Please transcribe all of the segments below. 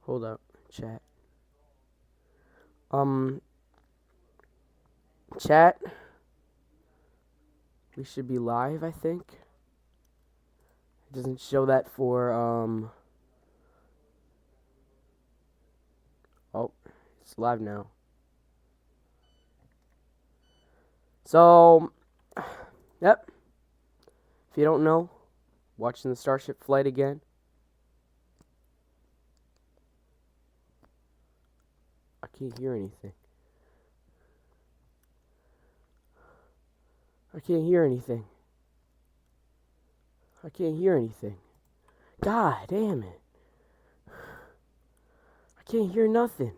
Hold up, chat. Chat. We should be live, I think. It doesn't show that for, Oh, it's live now. So, yep. If you don't know, watching the Starship Flight again. I can't hear anything. I can't hear anything. I can't hear anything. God damn it. I can't hear nothing.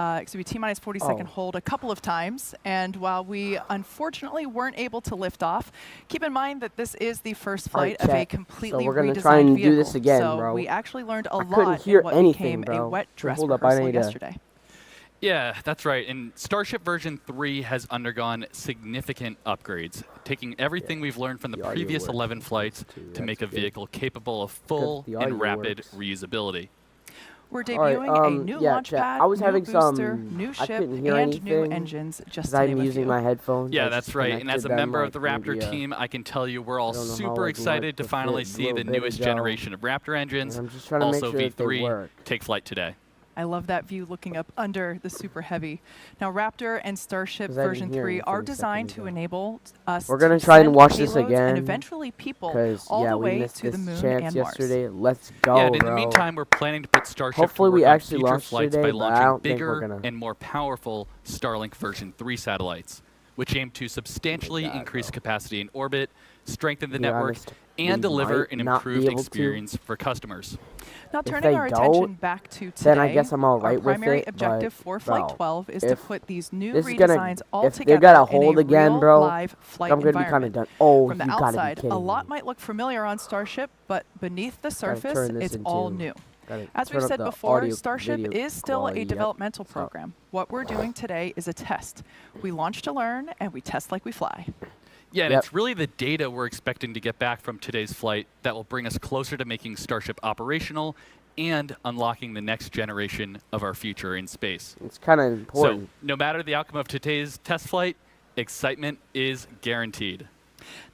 It's going to be T-minus 40-second hold a couple of times. And while we unfortunately weren't able to lift off, keep in mind that this is the first flight of a completely so we're gonna redesigned try and vehicle. do this again, so bro. we actually learned a lot couldn't hear in what anything, became bro. a wet dress Hold up, I rehearsal need to- yesterday. Yeah, that's right. And Starship version 3 has undergone significant upgrades, taking everything we've learned from the audio previous works. 11 flights to That's make a good. vehicle capable of full the audio and rapid works. reusability. We're Alright, debuting a new yeah, launch chat. pad, I was new having booster, some- new I ship, couldn't hear and new anything engines, just because to I'm name a using few. my headphones. Yeah, I that's just right. And as connected a them, member of like, the Raptor maybe, team, I can tell you we're all don't know how, super like, excited to the finally fit- see little the bit newest ago. generation of Raptor engines. And I'm just trying to make Also sure that they V3 work. take flight today. I love that view looking up under the Super Heavy. Now, Raptor and Starship 'Cause I didn't version hear 3 are anything a designed second to ago. enable us We're gonna to try and send watch this payloads again, and eventually people Because all yeah, the we way missed to this the moon chance and yesterday. Let's go, Yeah, and in the bro. meantime, we're planning to put Starship Hopefully to we work on actually future launched flights today, by but I launching don't think we're bigger gonna. and more powerful Starlink version 3 satellites, which aim to substantially God, increase bro. capacity in orbit, strengthen the To be network, honest, and we deliver might an not be improved able to. experience for customers. Now, If turning they our don't, attention back to today, then I guess I'm all right our with primary it, objective but, for Flight bro, 12 is to if put these new this is gonna- redesigns all if they together got a in hold a again, real bro, live flight I'm gonna be environment. kind of done. Oh, From the you gotta outside, be kidding a lot me. might look familiar on Starship, but beneath the Gotta surface, turn this it's all into- new. Gotta As turn we've up said the before, audio- Starship video is still quality, a yep. developmental So- program. What we're doing today is a test. We launch to learn, and we test like we fly. Yeah, and Yep. it's really the data we're expecting to get back from today's flight that will bring us closer to making Starship operational and unlocking the next generation of our future in space. It's kind of So, important. no matter the outcome of today's test flight, excitement is guaranteed.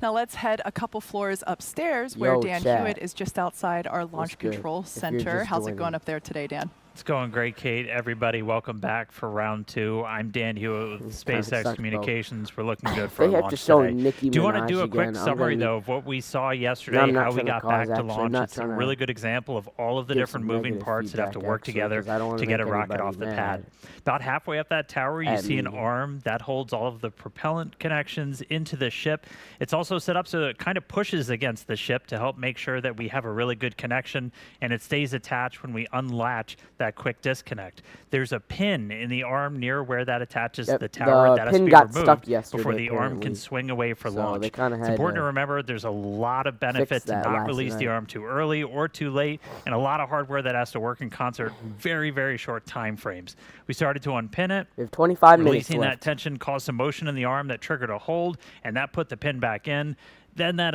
Now let's head a couple floors upstairs where Yo, Dan chat. Hewitt is just outside our launch good? control If you're center. just How's it joining. going up there today, Dan? It's going great, Kate. Everybody, welcome back for round 2. I'm Dan Hewitt with This kinda SpaceX sucks, Communications. We're looking good for They a have to launch show today. Nicki Do you want to Minaj do a quick again? I'm summary, gonna though, of what we saw yesterday, I'm not how we trying to got cause, back to actually. I'm launch? not It's a trying to really good example of all of the give different some moving negative parts that have to feedback, work actually, together 'cause I don't wanna to get a make rocket off anybody the pad. mad About halfway up that tower, you at see an me. arm that holds all of the propellant connections into the ship. It's also set up so it kind of pushes against the ship to help make sure that we have a really good connection, and it stays attached when we unlatch that quick disconnect. There's a pin in the arm near where that attaches Yep, to the tower the that has to pin be got removed stuck yesterday, before the arm can apparently. swing away for So launch. they kinda It's had important to to remember there's a lot of benefit to that not last release the night. arm too early or too late, and a lot of hardware that has to work in concert in very, very short time frames. We started to unpin it. We have 25 minutes Releasing that left. tension caused some motion in the arm that triggered a hold, and that put the pin back in. Then that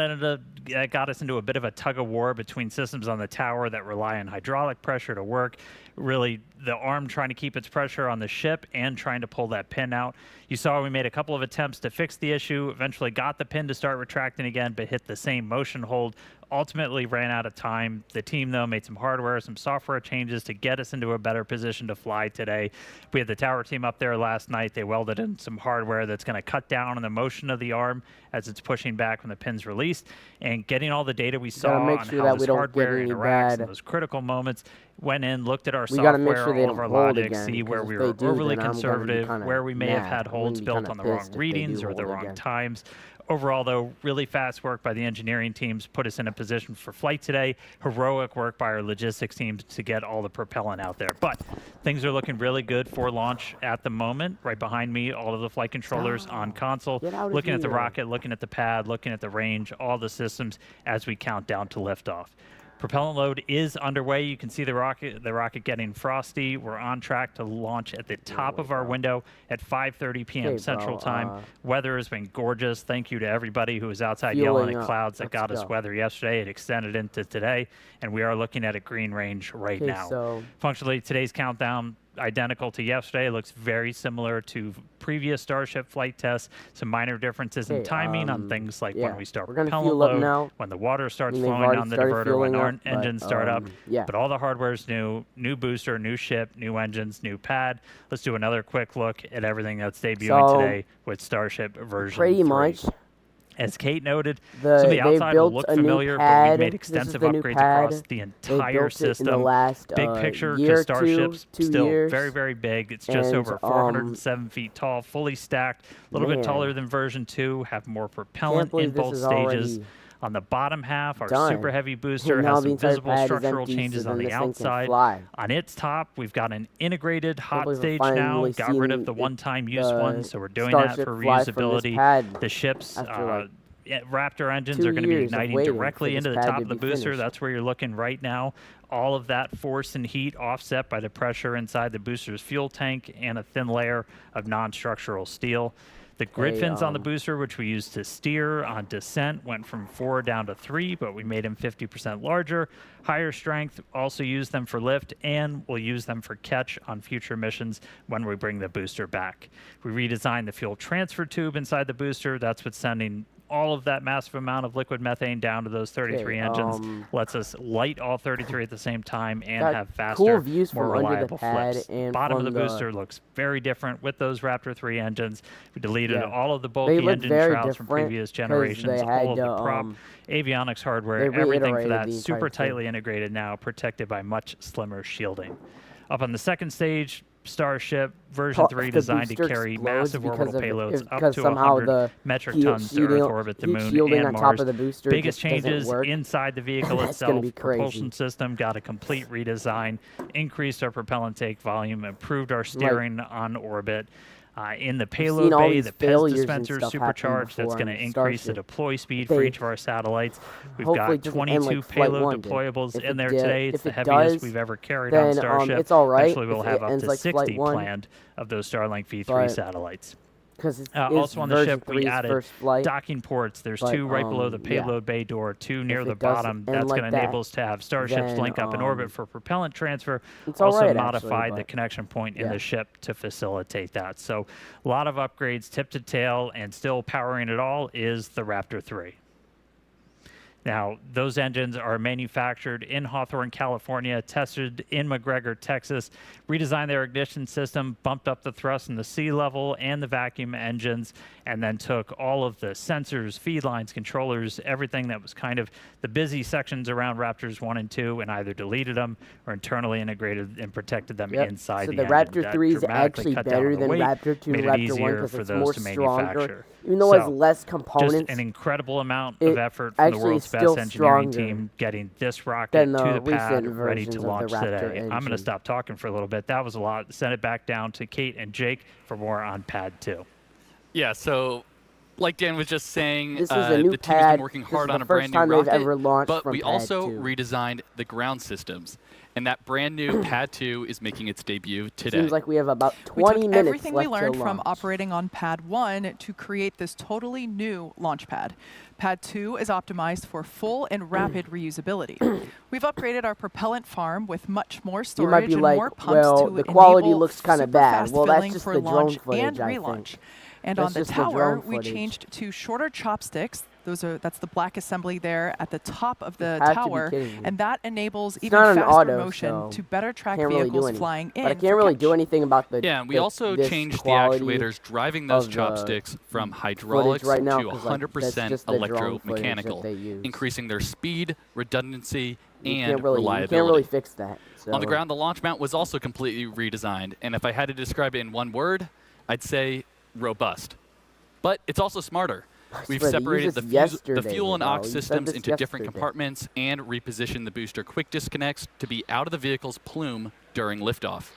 got us into a bit of a tug of war between systems on the tower that rely on hydraulic pressure to work. Really, the arm trying to keep its pressure on the ship and trying to pull that pin out. You saw we made a couple of attempts to fix the issue, eventually got the pin to start retracting again, but hit the same motion hold. Ultimately ran out of time. The team, though, made some hardware, some software changes to get us into a better position to fly today. We had the tower team up there last night. They welded in some hardware that's going to cut down on the motion of the arm as it's pushing back when the pin's released. And getting all the data we saw make on sure how that this we don't hardware get any interacts bad- in those critical moments, went in, looked at our We gotta make software, sure they all of don't our hold logic, again, see where 'cause we if were they do, overly then I'm gonna be conservative, kinda where we may have mad. had I'm gonna holds be built kinda on the wrong pissed if they readings do or the hold wrong again. times. Overall, though, really fast work by the engineering teams put us in a position for flight today. Heroic work by our logistics teams to get all the propellant out there. But things are looking really good for launch at the moment. Right behind me, all of the flight controllers on console, Get out of looking at the here. rocket, looking at the pad, looking at the range, all the systems as we count down to liftoff. Propellant load is underway. You can see the rocket getting frosty. We're on track to launch at the top of our window at 5:30 p.m. Okay, Central bro, Time. Weather has been gorgeous. Thank you to everybody who was outside yelling at clouds that got us weather yesterday. It extended into today, and we are looking at a green range right now. So functionally, today's countdown identical to yesterday. It looks very similar to previous Starship flight tests. Some minor differences in timing on things like when we start propellant load, when the water starts flowing on the diverter, when our engines start up. But all the hardware is new. New booster, new ship, new engines, new pad. Let's do another quick look at everything that's debuting today with Starship version 3. Pretty much. As Kate noted, some of the outside will look familiar, but we've made extensive upgrades across the entire system. Big picture, because Starship's still very, very big. It's just over 407 feet tall, fully stacked, a little bit taller than version 2, have more propellant in both stages. On the bottom half, our super heavy booster has some visible structural changes on the outside. On its top, we've got an integrated hot stage now. Got rid of the one-time use one, so we're doing that for reusability. The ship's Raptor engines are going to be igniting directly into the top of the booster. That's where you're looking right now. All of that force and heat offset by the pressure inside the booster's fuel tank and a thin layer of non-structural steel. The grid fins on the booster, which we used to steer on descent, went from 4 down to 3, but we made them 50% larger. Higher strength, also use them for lift, and we'll use them for catch on future missions when we bring the booster back. We redesigned the fuel transfer tube inside the booster. That's what's sending all of that massive amount of liquid methane down to those 33 engines. Lets us light all 33 at the same time and have faster, more reliable flips. Bottom of the booster looks very different with those Raptor 3 engines. We deleted all of the bulky engine shrouds from previous generations, all of the prop avionics hardware, everything for that super tightly integrated now, protected by much slimmer shielding. Up on the second stage, Starship version 3 designed to carry massive orbital payloads up to 100 metric tons to Earth orbit, the Moon, and Mars. Biggest changes inside the vehicle itself. Propulsion system got a complete redesign, increased our propellant take volume, improved our steering on orbit. In the payload bay, the PEZ dispenser is supercharged. That's going to increase the deploy speed for each of our satellites. We've got 22 payload deployables in there today. It's the heaviest we've ever carried on Starship. Actually, we'll have up to 60 planned of those Starlink V3 satellites. Also on the ship, we added docking ports. There's 2 right below the payload bay door, 2 near the bottom. That's going to enable us to have Starships link up in orbit for propellant transfer. Also modified the connection point in the ship to facilitate that. So a lot of upgrades tip to tail, and still powering it all is the Raptor 3. Now, those engines are manufactured in Hawthorne, California, tested in McGregor, Texas, redesigned their ignition system, bumped up the thrust in the sea level and the vacuum engines, and then took all of the sensors, feed lines, controllers, everything that was kind of the busy sections around Raptors 1 and 2, and either deleted them or internally integrated and protected them inside the engine. So the Raptor 3 is actually better than Raptor 2 and Raptor 1 because it's more stronger. Even though it has less components. Just an incredible amount of effort from the world's best engineering team getting this rocket to the pad ready to launch today. I'm going to stop talking for a little bit. That was a lot. Send it back down to Kate and Jake for more on Pad 2. Yeah, so like Dan was just saying, this is a new the team's pad. been working hard on a brand new rocket, but we also redesigned the ground systems. And that brand new Pad 2 is making its debut today. Seems like we have about 20 minutes left everything we learned from operating on Pad 1 to create this totally new launch pad. Pad 2 is optimized for full and rapid reusability. We've upgraded our propellant farm with much more storage and more pumps to the quality looks kind of bad. Well, that's just for the drone launch footage, and relaunch. And that's on the tower, we changed to shorter chopsticks. That's the black assembly there at the top of the tower, and that enables even faster motion to better track vehicles flying in. But I can't really do anything about the and we also changed the actuators driving those chopsticks from hydraulics to 100% electromechanical, increasing their speed, redundancy, and reliability. You can't really fix that. On the ground, the launch mount was also completely redesigned, and if I had to describe it in one word, I'd say robust. But it's also smarter. We've separated the fuel and aux systems into different compartments and repositioned the booster quick disconnects to be out of the vehicle's plume during liftoff.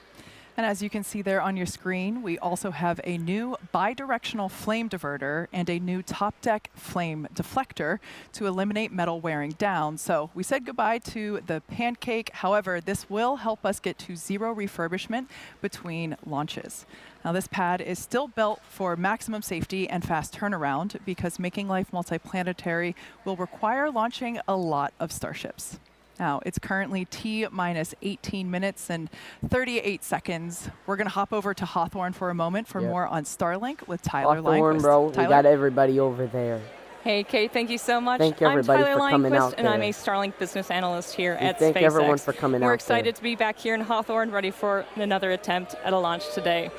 And as you can see there on your screen, we also have a new bidirectional flame diverter and a new top deck flame deflector to eliminate metal wearing down. So we said goodbye to the pancake. However, this will help us get to 0 refurbishment between launches. Now, this pad is still built for maximum safety and fast turnaround because making life multiplanetary will require launching a lot of Starships. Now, it's currently T-minus 18 minutes and 38 seconds. We're going to hop over to Hawthorne for a moment for more on Starlink with Tyler Hawthorne, Lindquist. bro, Tyler? we got everybody over there. Hey, Kate, thank you so much. Thank you, everybody, I'm Tyler for coming Lindquist, out and I'm there. a Starlink business analyst here at SpaceX. Thank everyone for coming out We're excited there. to be back here in Hawthorne, ready for another attempt at a launch today.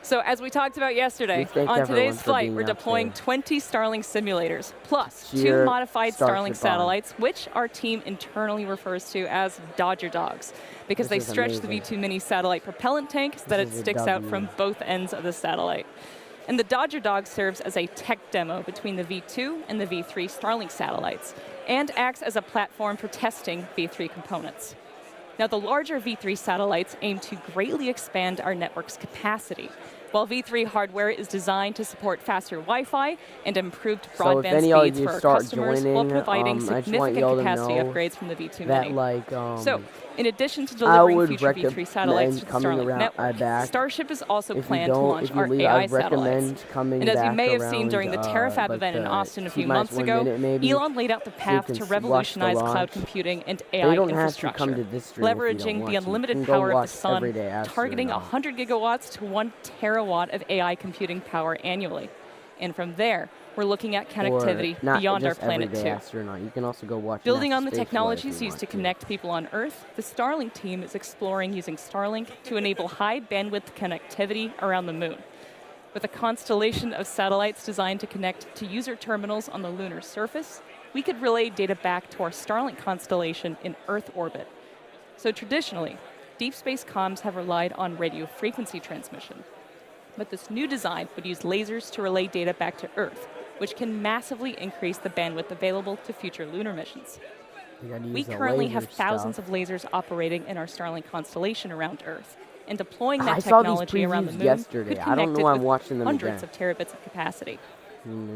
So as we talked about yesterday, on today's flight, we're deploying 20 Starlink simulators, plus 2 modified Starlink satellites, which our team internally refers to as Dodger Dogs, because they stretch the V2 mini satellite propellant tank so that it sticks out from both ends of the satellite. And the Dodger Dog serves as a tech demo between the V2 and the V3 Starlink satellites, and acts as a platform for testing V3 components. Now, the larger V3 satellites aim to greatly expand our network's capacity, while V3 hardware is designed to support faster Wi-Fi and improved broadband speeds for our customers while providing significant capacity upgrades from the V2 Mini. So, in addition to delivering future V3 satellites to the Starlink network, Starship is also planned to launch our AI satellites. And as you may have seen during the TerraFab event in Austin a few months ago, Elon laid out the path to revolutionize cloud computing and AI infrastructure, leveraging the unlimited power of the sun, targeting 100 gigawatts to 1 terawatt of AI computing power annually. And from there, we're looking at connectivity beyond our planet too. You can also go watch Building on the technologies used to connect people on Earth, the Starlink team is exploring using Starlink to enable high bandwidth connectivity around the moon. With a constellation of satellites designed to connect to user terminals on the lunar surface, we could relay data back to our Starlink constellation in Earth orbit. So traditionally, deep space comms have relied on radio frequency transmission. But this new design would use lasers to relay data back to Earth, which can massively increase the bandwidth available to future lunar missions. We currently have thousands of lasers operating in our Starlink constellation around Earth, and deploying that technology around the moon could connect it with hundreds of terabits of capacity.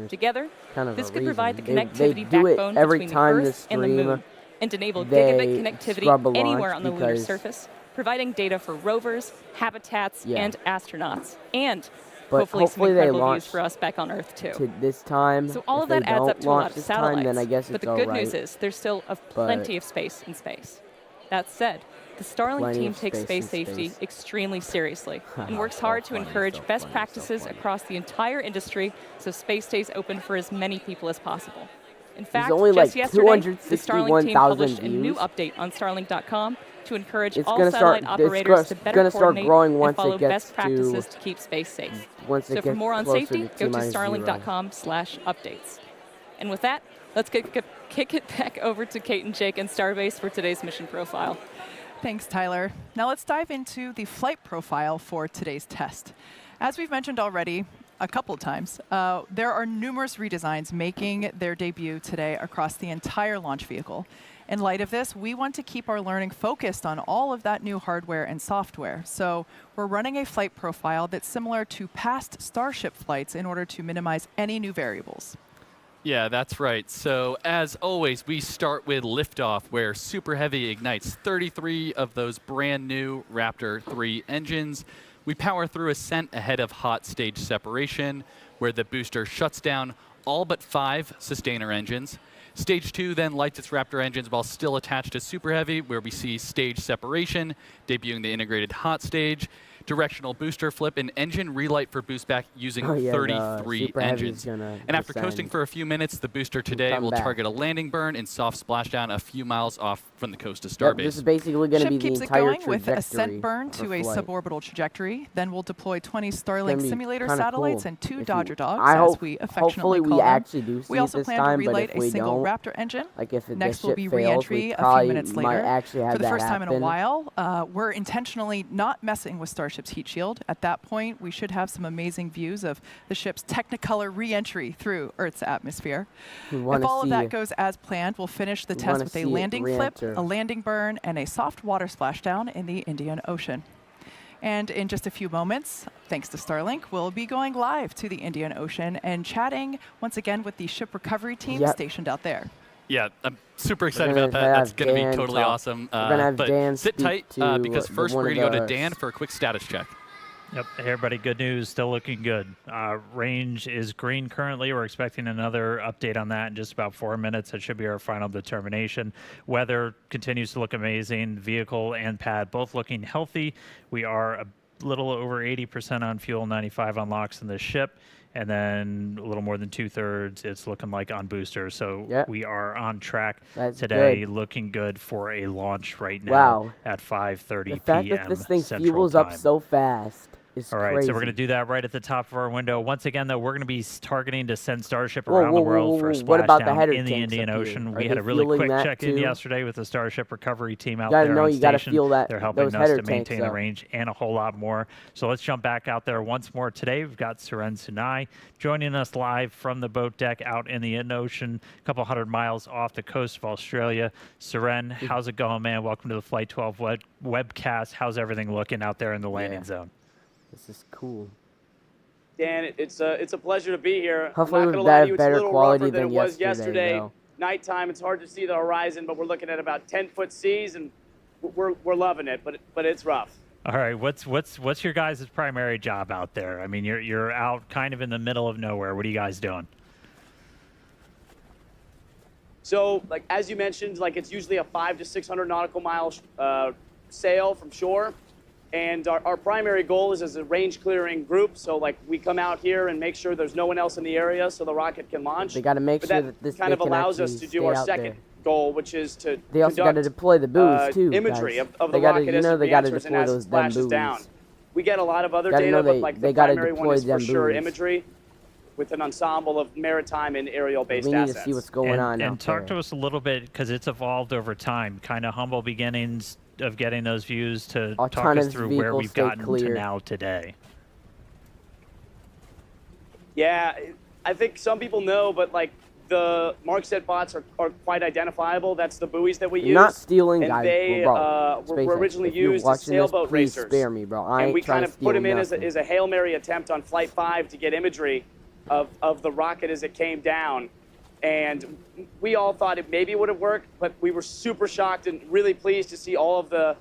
Together, this could provide the connectivity backbone between the Earth and the moon, and enable gigabit connectivity anywhere on the lunar surface, providing data for rovers, habitats, and astronauts, and hopefully some incredible views for us back on Earth too. This time, so all of that adds up to a lot of satellites, then I guess but the good news is there's still plenty of space in space. That said, the Starlink team takes space safety extremely seriously and works hard to encourage best practices across the entire industry so space stays open for as many people as possible. In fact, just yesterday, the Starlink team published a new update on Starlink.com to encourage all satellite operators to better coordinate and follow best practices to keep space safe. So for more on safety, go to starlink.com/updates. And with that, let's kick it back over to Kate and Jake and Starbase for today's mission profile. Thanks, Tyler. Now let's dive into the flight profile for today's test. As we've mentioned already a couple of times, there are numerous redesigns making their debut today across the entire launch vehicle. In light of this, we want to keep our learning focused on all of that new hardware and software. So we're running a flight profile that's similar to past Starship flights in order to minimize any new variables. Yeah, that's right. So as always, we start with liftoff, where Super Heavy ignites 33 of those brand new Raptor 3 engines. We power through ascent ahead of hot stage separation, where the booster shuts down all but 5 sustainer engines. Stage 2 then lights its Raptor engines while still attached to Super Heavy, where we see stage separation, debuting the integrated hot stage, directional booster flip, and engine relight for boost back using 33 engines. And after coasting for a few minutes, the booster today will target a landing burn and soft splashdown a few miles off from the coast of Starbase. This is basically going to be the entire trajectory. Ship keeps it going with ascent burn to a suborbital trajectory. Then we'll deploy 20 Starlink simulator satellites and 2 Dodger Dogs, as we affectionately call them. We also plan to relight a single Raptor engine. Next will be re-entry a few minutes later. For the first time in a while, we're intentionally not messing with Starship's heat shield. At that point, we should have some amazing views of the ship's Technicolor re-entry through Earth's atmosphere. If all of that goes as planned, we'll finish the test with a landing flip, a landing burn, and a soft water splashdown in the Indian Ocean. And in just a few moments, thanks to Starlink, we'll be going live to the Indian Ocean and chatting once again with the ship recovery team stationed out there. Yeah, I'm super excited about that. That's going to be totally awesome. We're going to have Dan sit tight because first we're going to go to Dan for a quick status check. Yep. Hey, everybody. Good news. Still looking good. Range is green currently. We're expecting another update on that in just about 4 minutes. That should be our final determination. Weather continues to look amazing. Vehicle and pad both looking healthy. We are a little over 80% on fuel, 95 on LOX in the ship. And then a little more than 2/3, it's looking like on booster. So we are on track today, looking good for a launch right now at 5:30 p.m. The fact that this thing fuels up so fast is all right, crazy. so we're going to do that right at the top of our window. Once again, though, we're going to be targeting to send Starship around the world for a splashdown in the Indian Ocean. We had a really quick check-in yesterday with the Starship recovery team out there on station. They're helping us to maintain the range and a whole lot more. So let's jump back out there once more today. We've got Suren Sunai joining us live from the boat deck out in the Indian Ocean, a couple hundred miles off the coast of Australia. Suren, how's it going, man? Welcome to the Flight 12 webcast. How's everything looking out there in the landing zone? This is cool. Dan, it's a pleasure to be here. Hopefully we've got better quality than yesterday. Nighttime, it's hard to see the horizon, but we're looking at about 10-foot seas, and we're loving it. But it's rough. All right, what's your guys' primary job out there? I mean, you're out kind of in the middle of nowhere. What are you guys doing? So, like as you mentioned, like it's usually a 500 to 600 nautical mile sail from shore. And our primary goal is as a range clearing group. So like we come out here and make sure there's no one else in the area so the rocket can launch. They got to make sure that this kind of allows us to do our second goal, which is to they also got to deploy the buoys too. Imagery of the rocket as it re-enters and as it splashes down. We get a lot of other data, but like the primary one is for sure imagery with an ensemble of maritime and aerial-based assets. We need to see what's going on. And talk to us a little bit, because it's evolved over time, kind of humble beginnings of getting those views, to talk us through where we've gotten to now today. Yeah, I think some people know, but like the Markset bots are quite identifiable. That's the buoys that we use. Not stealing, and guys. They were originally used as sailboat racers. Spare me, bro. And we kind of put them in as a Hail Mary attempt on Flight 5 to get imagery of the rocket as it came down. And we all thought it maybe would have worked, but we were super shocked and really pleased to see all of the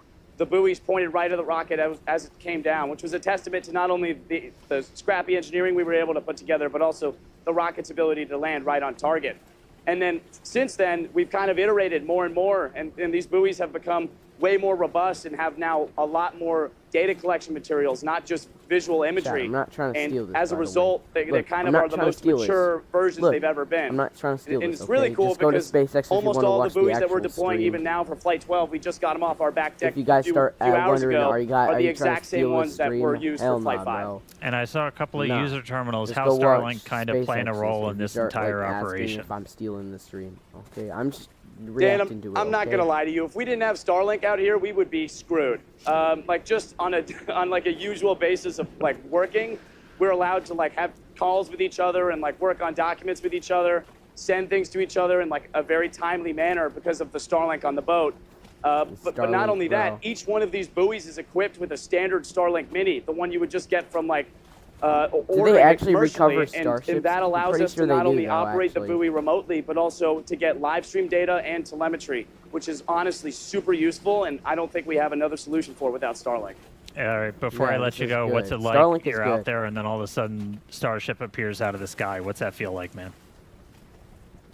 buoys pointed right at the rocket as it came down, which was a testament to not only the scrappy engineering we were able to put together, but also the rocket's ability to land right on target. And then since then, we've kind of iterated more and more, and these buoys have become way more robust and have now a lot more data collection materials, not just visual imagery. I'm not trying to steal this. And as a result, they kind of are the most mature versions they've ever been. I'm not trying to steal this. And it's really cool because almost all the buoys that we're deploying even now for Flight 12, we just got them off our back deck if you guys start a few hours wondering, ago, are the you exact same ones that were used for Flight 5. And I saw a couple of user terminals. How's Starlink kind of playing a role in this entire operation? If I'm stealing the stream, okay, I'm just Dan, I'm not gonna lie to you. If we didn't have Starlink out here, we would be screwed. Like just on like a usual basis of like working, we're allowed to like have calls with each other and like work on documents with each other, send things to each other in like a very timely manner because of the Starlink on the boat. But not only that, each one of these buoys is equipped with a standard Starlink Mini, the one you would just get from like do they actually recover Starships? And that allows us to not only operate the buoy remotely, but also to get live stream data and telemetry, which is honestly super useful, and I don't think we have another solution for it without Starlink. All right, before I let you go, what's it like you're out there and then all of a sudden Starship appears out of the sky? What's that feel like, man?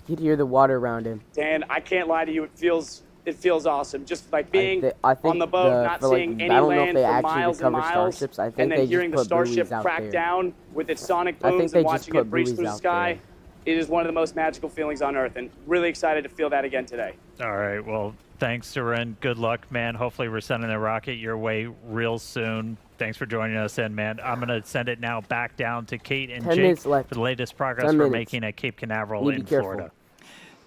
You can hear the water around him. Dan, I can't lie to you, it feels awesome. Just like being on the boat, not seeing any land for miles and miles, and then hearing the Starship crack down with its sonic booms and watching it breeze through the sky. It is one of the most magical feelings on Earth, and really excited to feel that again today. All right, well, thanks, Suren. Good luck, man. Hopefully we're sending the rocket your way real soon. Thanks for joining us in, man. I'm going to send it now back down to Kate and Jake for the latest progress we're making at Cape Canaveral in Florida.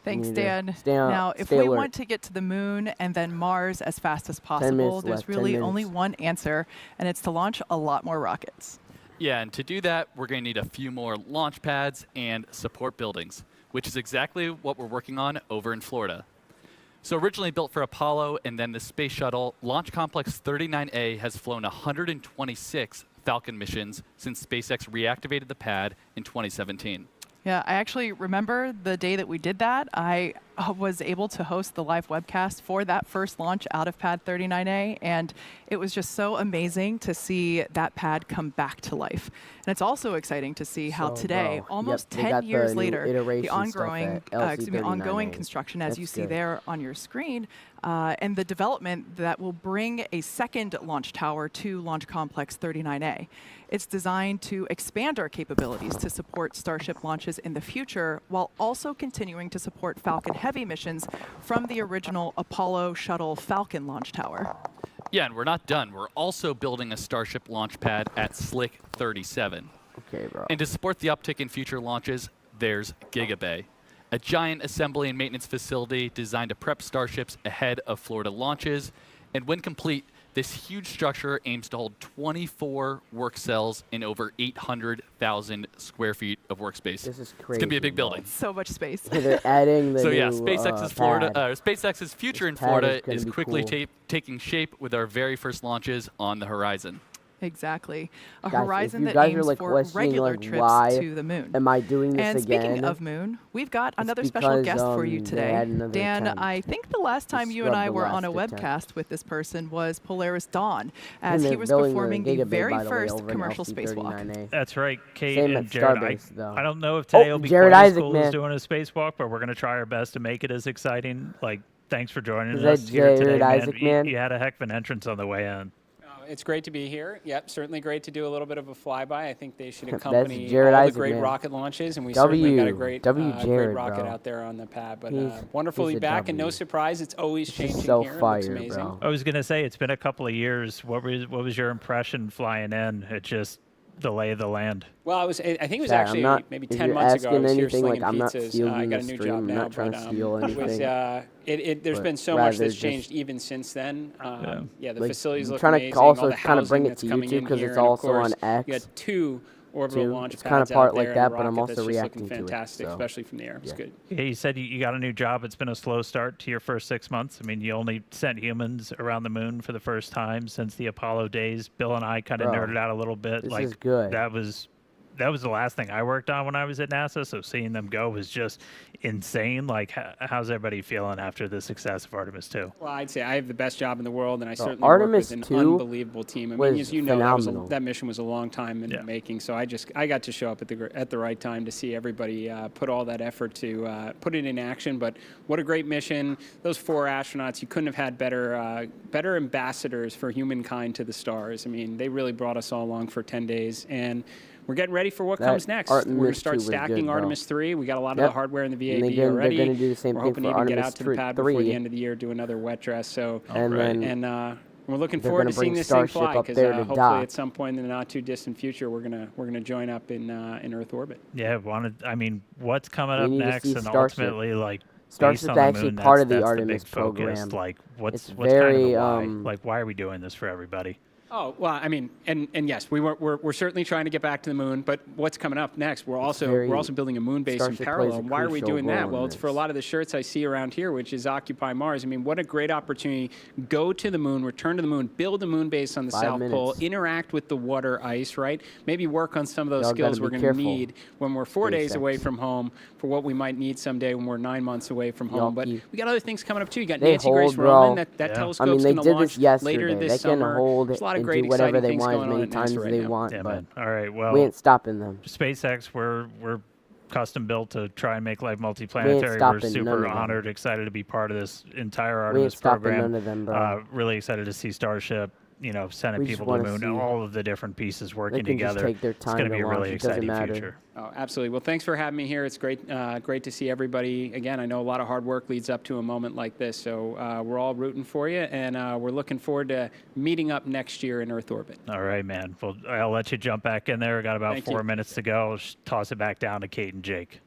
Thanks, Dan. Now, if we want to get to the moon and then Mars as fast as possible, there's really only one answer, and it's to launch a lot more rockets. Yeah, and to do that, we're going to need a few more launch pads and support buildings, which is exactly what we're working on over in Florida. So originally built for Apollo and then the Space Shuttle, Launch Complex 39A has flown 126 Falcon missions since SpaceX reactivated the pad in 2017. Yeah, I actually remember the day that we did that. I was able to host the live webcast for that first launch out of Pad 39A, and it was just so amazing to see that pad come back to life. And it's also exciting to see how today, almost 10 years later, the ongoing construction, as you see there on your screen, and the development that will bring a second launch tower to Launch Complex 39A. It's designed to expand our capabilities to support Starship launches in the future, while also continuing to support Falcon Heavy missions from the original Apollo Shuttle Falcon launch tower. Yeah, and we're not done. We're also building a Starship launch pad at Slick 37. Okay, bro. And to support the uptick in future launches, there's Gigabay, a giant assembly and maintenance facility designed to prep Starships ahead of Florida launches. And when complete, this huge structure aims to hold 24 work cells in over 800,000 square feet of workspace. This is crazy. It's going to be a big building. So much space. They're adding the So new, yeah, SpaceX's future in Florida is quickly cool. taking shape with our very first launches on the horizon. Exactly. A Guys, horizon that guys aims are, for regular trips to the moon. Am I doing this and again? Speaking of moon, we've got another special guest for you today. Dan, I think the last time you and I were on a webcast with this person was Polaris Dawn, as he was performing the very first commercial spacewalk. That's right, Kate Same and at Jared. Starbase, I don't know if today will be Jared quite as Isaac, cool man. as doing a spacewalk, but we're going to try our best to make it as exciting. Like, thanks for joining Is us that here today, Jared man. Isaac, man? You had a heck of an entrance on the way in. It's great to be here. Yep, certainly great to do a little bit of a flyby. I think they should accompany Jared all Isaac, the great man. rocket launches, and we certainly got a great Jared, rocket bro. out there on the pad. But He's wonderful to be back, and no surprise, it's always changing here. It looks amazing. Bro. I was going to say, it's been a couple of years. What was your impression flying in? It just the lay of the land. Well, I think it was actually maybe 10 months ago. I was here slinging pizzas. I got a new job now, but there's been so much that's changed even since then. Yeah, the facilities look amazing. Also all the kind of bring it that's to coming YouTube in because here, it's and of also course, on X. You got two orbital launch it's pads kind of part out like there, that, and a but I'm rocket also that's just reacting looking to it. fantastic, So. especially from the air. It's good. Yeah, you said you got a new job. It's been a slow start to your first 6 months. I mean, you only sent humans around the moon for the first time since the Apollo days. Bill and I kind of nerded out a little bit. This like is good. That was the last thing I worked on when I was at NASA, so seeing them go was just insane. Like, how's everybody feeling after the success of Artemis 2? Well, I'd say I have the best job in the world, and I certainly Artemis work with 2 an unbelievable team. I mean, as you know, that mission was a long time in the making, so I got to show up at the right time to see everybody put all that effort to put it in action. But what a great mission. Those 4 astronauts, you couldn't have had better ambassadors for humankind to the stars. I mean, they really brought us all along for 10 days, and we're getting ready for what comes next. We're going to start stacking Artemis 3. We got a lot of the hardware in the VAB already. They're going to do the same we're thing hoping for to even get Artemis out to the pad before the end of the year, do another wet dress. So, we're looking forward to seeing this thing fly because hopefully at some point in the not too distant future we're gonna join up in Earth orbit. Yeah, what's coming up next, and ultimately like. Starship's actually part of the Artemis program. Like, what's very kind of why? Like, why are we doing this for everybody? Oh, well, I mean, and yes, we're certainly trying to get back to the moon, but what's coming up next? We're also building a moon base in parallel. Why are we doing that? Well, it's for a lot of the shirts I see around here, which is Occupy Mars. I mean, what a great opportunity. Go to the moon, return to the moon, build a moon base on the South Pole, interact with the water ice, right? Maybe work on some of those skills we're going to need when we're 4 days away from home for what we might need someday when we're 9 months away from home. But we got other things coming up too. You got Nancy Grace Roman, that telescope's going to launch later this summer. There's a lot of great, whatever they exciting want things as many going on times as they want. Yeah, but all right, well, we ain't stopping them. SpaceX, we're custom built to try and make life multiplanetary. We're super honored, excited to be part of this entire Artemis program. None of them, bro. Really excited to see Starship, sending people to the moon, and all of the different pieces working together. It's going to be a really exciting future. Oh, absolutely. Well, thanks for having me here. It's great to see everybody. Again, I know a lot of hard work leads up to a moment like this, so we're all rooting for you, and we're looking forward to meeting up next year in Earth orbit. All right, man. Well, I'll let you jump back in there. We got about 4 minutes to go. I'll toss it back down to Kate and Jake.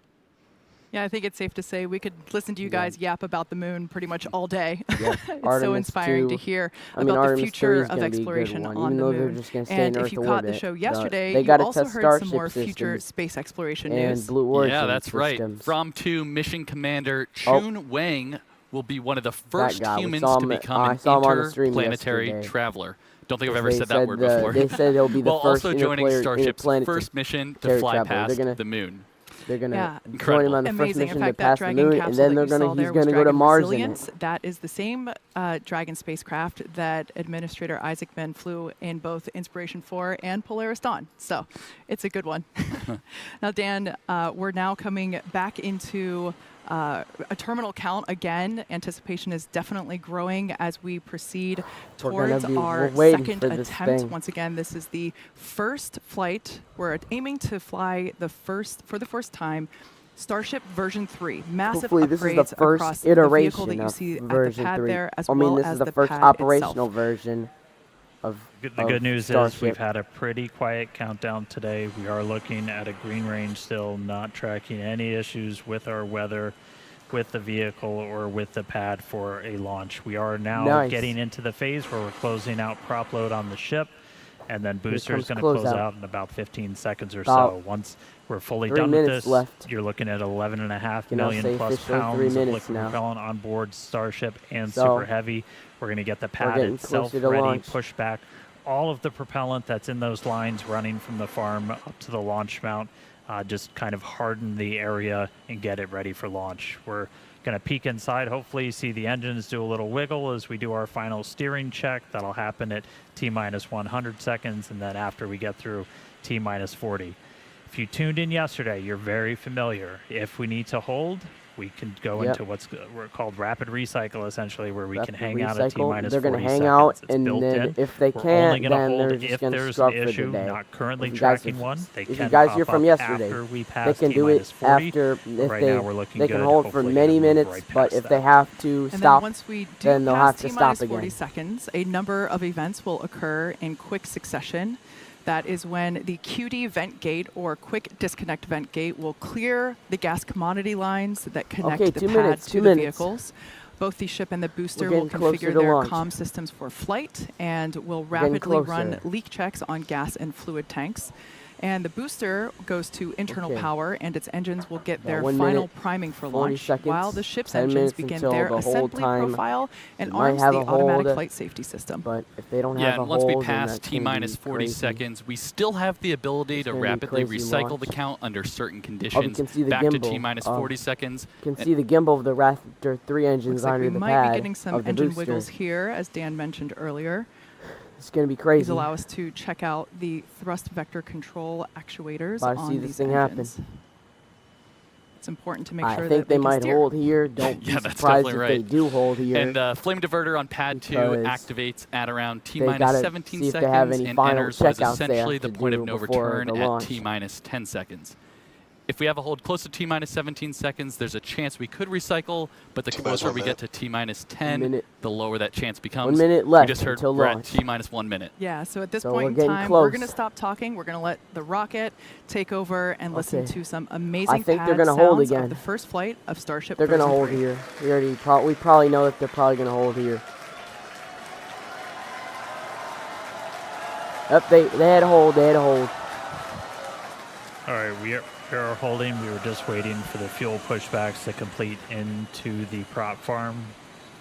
Yeah, I think it's safe to say we could listen to you guys yap about the moon pretty much all day. Yeah. It's so inspiring to hear about the future of exploration on the moon. And if you caught the show yesterday, you also heard some more future space exploration news. Yeah, that's right. From to Mission Commander Chun Wang will be one of the first humans to become an interplanetary traveler. Don't think I've ever said that word before. They said it'll be the first also joining Starship's first mission to fly past the moon. They're going to join him on the first mission to pass the moon, and then he's going to go to Mars in it. That is the same Dragon spacecraft that Administrator Isaacman flew in both Inspiration 4 and Polaris Dawn. So it's a good one. Now, Dan, we're now coming back into a terminal count again. Anticipation is definitely growing as we proceed towards our second attempt. Once again, this is the first flight. We're aiming to fly for the first time Starship version 3. Massive Hopefully upgrades this is the first iteration that you see of version at the pad 3. there, as I mean, well this as is the the first pad operational itself. version of The good news Starship. is we've had a pretty quiet countdown today. We are looking at a green range still, not tracking any issues with our weather, with the vehicle, or with the pad for a launch. We are now getting into the phase where we're closing out prop load on the ship, and then booster is going to close out in about 15 seconds or so. Once we're fully done with this, you're looking at 11.5 million plus pounds of liquid propellant on board Starship and Super Heavy. We're going to get the pad itself ready, push back all of the propellant that's in those lines running from the farm up to the launch mount. Just kind of harden the area and get it ready for launch. We're going to peek inside, hopefully see the engines do a little wiggle as we do our final steering check. That'll happen at T-minus 100 seconds, and then after we get through T-minus 40. If you tuned in yesterday, you're very familiar. If we need to hold, we can go into what's called rapid recycle, essentially, where we can hang out at T-minus 40 seconds. They're going to hang out, it's and then if they can't, then they're just going to scrub for the day. Not currently tracking one. If you guys hear from yesterday, they can do it after. They can hold for many minutes, but if they have to stop, then they'll have to stop again. 40 seconds, a number of events will occur in quick succession. That is when the QD vent gate or quick disconnect vent gate will clear the gas commodity lines that connect the pads to the vehicles. Both the ship and the booster will configure their comm systems for flight and will rapidly run leak checks on gas and fluid tanks. And the booster goes to internal power, and its engines will get their final priming for launch, while the ship's engines begin their assembly profile and arms the automatic flight safety system. But if they don't have a and once we pass T-minus 40 seconds, we still have the ability to rapidly recycle the count under certain conditions back to T-minus 40 seconds. You can see the gimbal of the Raptor 3 engines under the pad. We might be getting some engine wiggles here, as Dan mentioned earlier. It's going to be crazy. These allow us to check out the thrust vector control actuators on these engines. It's important to make sure that I think they might hold here. Don't be surprised if they do hold here. And flame diverter on pad 2 activates at around T-minus 17 seconds and enters what is essentially the point of no return at T-minus 10 seconds. If we have a hold close to T-minus 17 seconds, there's a chance we could recycle, but the closer we get to T-minus 10, the lower that chance becomes. 1 minute left we just heard until we're launch. at T-minus 1 minute. Yeah, so at this point in time, we're going to stop talking. We're going to let the rocket take over and listen to some amazing pad sounds of the first flight of Starship. They're going to hold here. We probably know that they're probably going to hold here. Yep, they had a hold. They had a hold. All right, we are holding. We were just waiting for the fuel pushbacks to complete into the prop farm.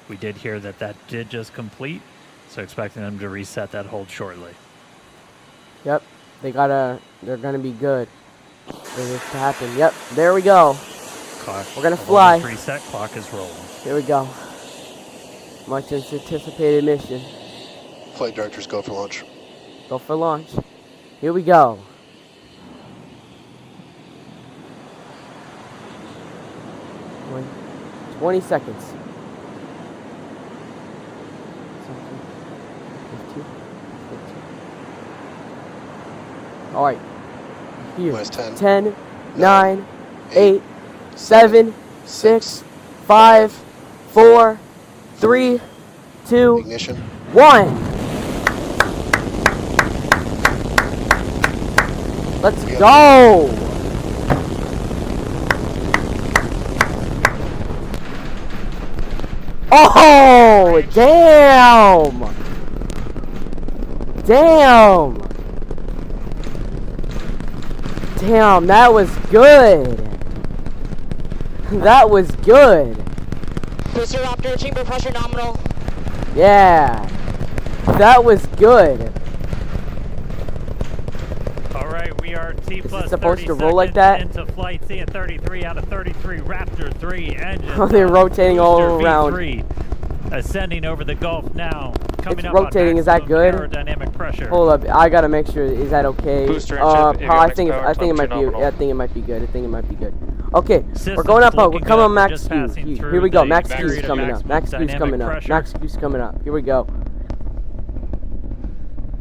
We did hear that did just complete, so expecting them to reset that hold shortly. Yep, they're gonna be good for this to happen. Yep, there we go. We're gonna fly. Reset, clock is rolling. Here we go. Much anticipated mission. Flight directors, go for launch. Go for launch. Here we go. 20 seconds. 15. All right. Here. 10, 9, 8, 7, 6, 5, 4, 3, 2, ignition. 1. Let's go. Oh, damn! Damn! Damn, that was good! That was good! Booster Raptor, chamber pressure nominal. Yeah. That was good. All right, we are T plus supposed 30 to roll like that? Into flight. Seeing 33 out of 33 Raptor 3 engines. Oh, they're rotating all around. V3, ascending over the Gulf now. Coming it's up rotating. Is that good? Aerodynamic pressure. Hold up. I gotta make sure. Is that okay? Booster I think it might be. Yeah, I think it might be good. I think it might be good. Okay, we're going up. We're coming on max Q. Here we go. Max Q is coming up. Max Q is coming up. Max Q is coming up. Here we go.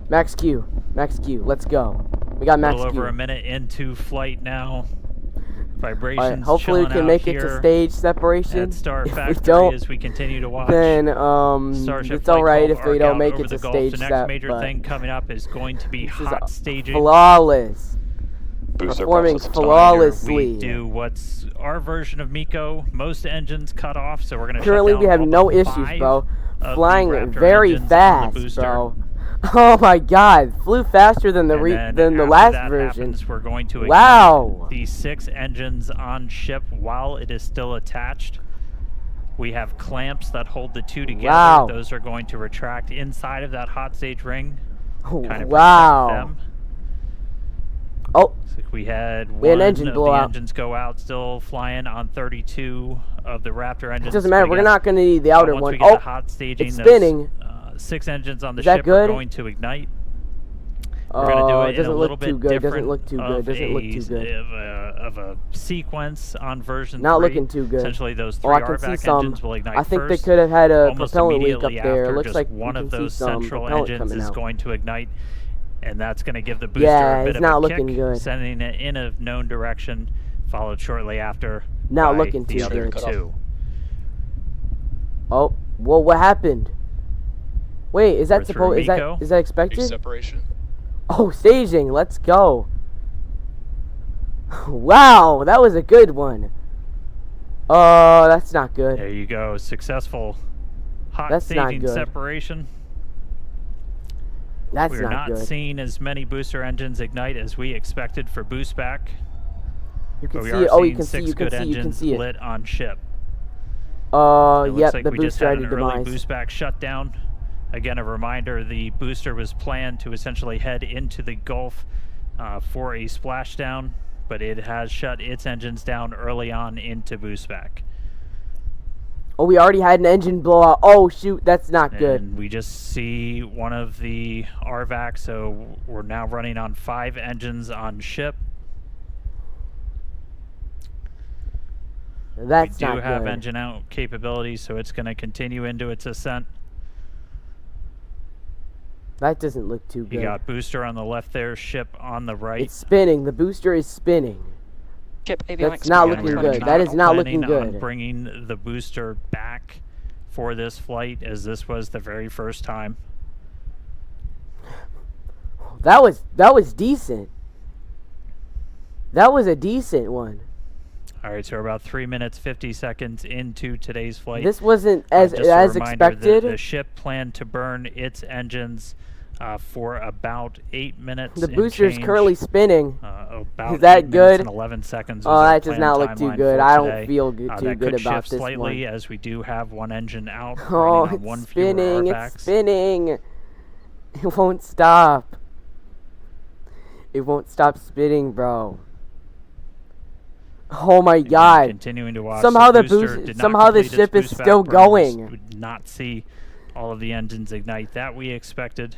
Max Q. Max Q. Let's go. We got max Q. A little over a minute into flight now. Vibrations. All right, hopefully we can make it to stage separation. If we don't, as we continue to watch, then Starship it's all right if we don't make it to stage The next set. major thing coming up is going to be hot staging. Flawless. Performing flawlessly. We do what's our version of MECO. Most engines cut off, so we're going to currently we have no issues, bro. Flying very fast, bro. Oh my God! Flew faster than the last version. Happens, we're going to wow. The 6 engines on ship while it is still attached. We have clamps that hold the 2 together. Wow. Those are going to retract inside of that hot stage ring. Kind of wow. Them. Oh. So we had one an engine of blowout. The engines go out, still flying on 32 of the Raptor engines. It doesn't matter. We're not going to need the outer once one. We get the hot staging, it's spinning. 6 engines on the Is that ship good? are going to ignite. We're going to do it, doesn't in a look little too bit good. different Doesn't look too good. Doesn't look too good. Of a sequence on version 3. Not looking too good. Essentially, those 3 I can see RVAC some. engines will ignite I think first. they could have had a Almost propellant leak up immediately there. after, Looks like one of those some central engines is out. going to ignite, and that's going to give the booster a bit of not a looking kick, good. sending it in a known direction, followed shortly after not by looking the too other good. 2. Oh, well, what happened? Wait, is that supposed? Is that expected? Separation. Oh, staging. Let's go. Wow, that was a good one. Oh, that's not good. There you go. Successful hot staging separation. That's We're not good. We're not seeing as many booster engines ignite as we expected for boost back. You can but see we it. are Oh, you can seeing see. You can 6 see. You can see it. lit on ship. Yep. Like the we booster just had had an a early demise. boost back shutdown. Again, a reminder: the booster was planned to essentially head into the Gulf for a splashdown, but it has shut its engines down early on into boost back. Oh, we already had an engine blowout. Oh, shoot, that's not good. And we just see one of the RVAC, so we're now running on 5 engines on ship. That's not good. We do have good. engine out capability, so it's going to continue into its ascent. That doesn't look too good. You got booster on the left there, ship on the right. It's spinning. The booster is spinning. That's not looking good. That is not looking good. On bringing the booster back for this flight, as this was the very first time. That was decent. That was a decent one. All right, so we're about 3 minutes 50 seconds into today's flight. This wasn't as expected. The ship planned to burn its engines for about 8 minutes. The booster is currently spinning. About is that good? And 11 seconds. Oh, that does not look too good. I don't feel too good about this slightly one. As we do have one engine out. Oh, it's spinning. It's spinning. It won't stop. It won't stop spinning, bro. Oh my God! Continuing to watch. Somehow the ship is still going. We did not see all of the engines ignite. That we expected.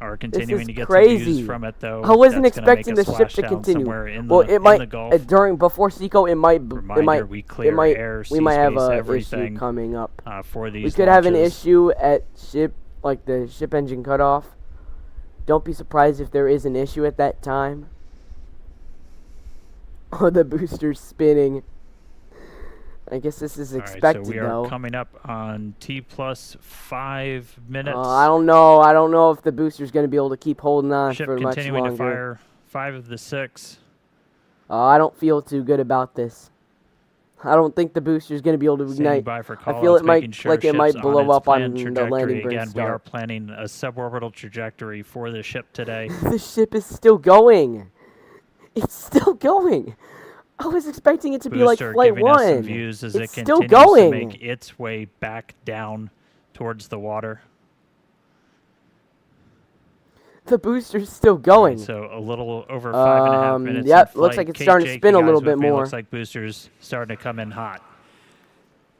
Are continuing to get some news from it, though. I wasn't expecting the ship to continue. Well, it might before Seco. We might have a issue coming up. For these we could have an issue at ship, like the ship engine cutoff. Don't be surprised if there is an issue at that time. Oh, the booster's spinning. I guess this is expected, so we are coming up on T plus 5 minutes. I don't know. I don't know if the booster's going to be able to keep holding on Ship for much longer. Continuing to fire 5 of the 6. I don't feel too good about this. I don't think the booster's going to be able to ignite. I feel it might blow up on the landing burn Again, start. we are planning a suborbital trajectory for the ship today. The ship is still going. It's still going. I was expecting it to be Booster like Flight giving us 1. some views as It's it still continues going. to make its way back down towards the water. The booster's still going. Right, so a little over 5.5 minutes. Yep, in looks flight. like it's Kate, starting to Jake, spin you a little guys with bit me? more. Looks like booster's starting to come in hot.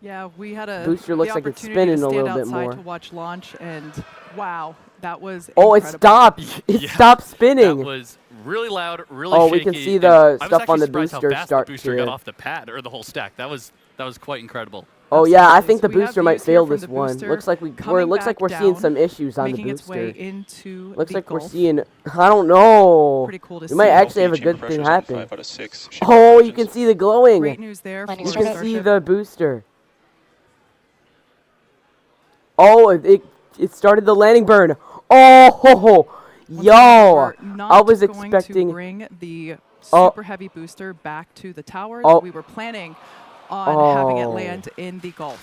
Yeah, we had a Booster looks like it's spinning a little bit more. To watch launch, and wow, that was Oh, it incredible. stopped. It stopped spinning. That was really loud, really Oh, shaky. we can see the I was stuff on the actually surprised booster how fast start the booster to. got off the pad, or the whole stack. That was quite incredible. Oh yeah, I Absolutely. think So the we have booster might views here fail from this the one. booster Looks like we're coming seeing back some down, issues on the making its way booster. into Looks the like we're Gulf. seeing. I don't know. Pretty cool to We see. might actually have a good thing happen. Oh, you can see the glowing. Great news there. Landing You for can startup. see Starship. the booster. Oh, it started the landing burn. Oh, ho, ho. Once Yo, again, we're not I was going expecting. to bring the Oh. super heavy booster back to the towers. Oh. We were planning on having it Oh. land in the Gulf.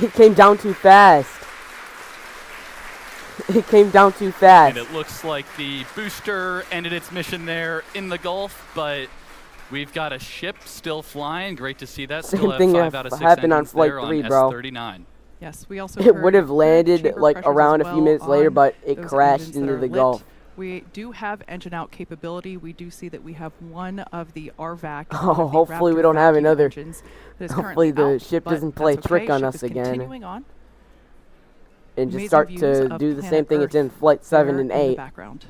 It came down too fast. It came down too fast. And it looks like the booster ended its mission there in the Gulf, but we've got a ship still flying. Great to see that. Same Still have thing 5 out of 6 happened on engines Flight there 3, on bro. S39. Yes, we also It heard would have good landed chamber like pressures as around a few well minutes later, on but it those crashed engines that into are the lit. Gulf. We do have engine out capability. We do see that we have one of the RVAC. Oh, hopefully we don't have another. Hopefully the out, ship but doesn't play a that's trick okay. on Ship us is again continuing on. and just Amazing start views to of do the planet same thing it's in Earth Flight 7 there and in the 8. background.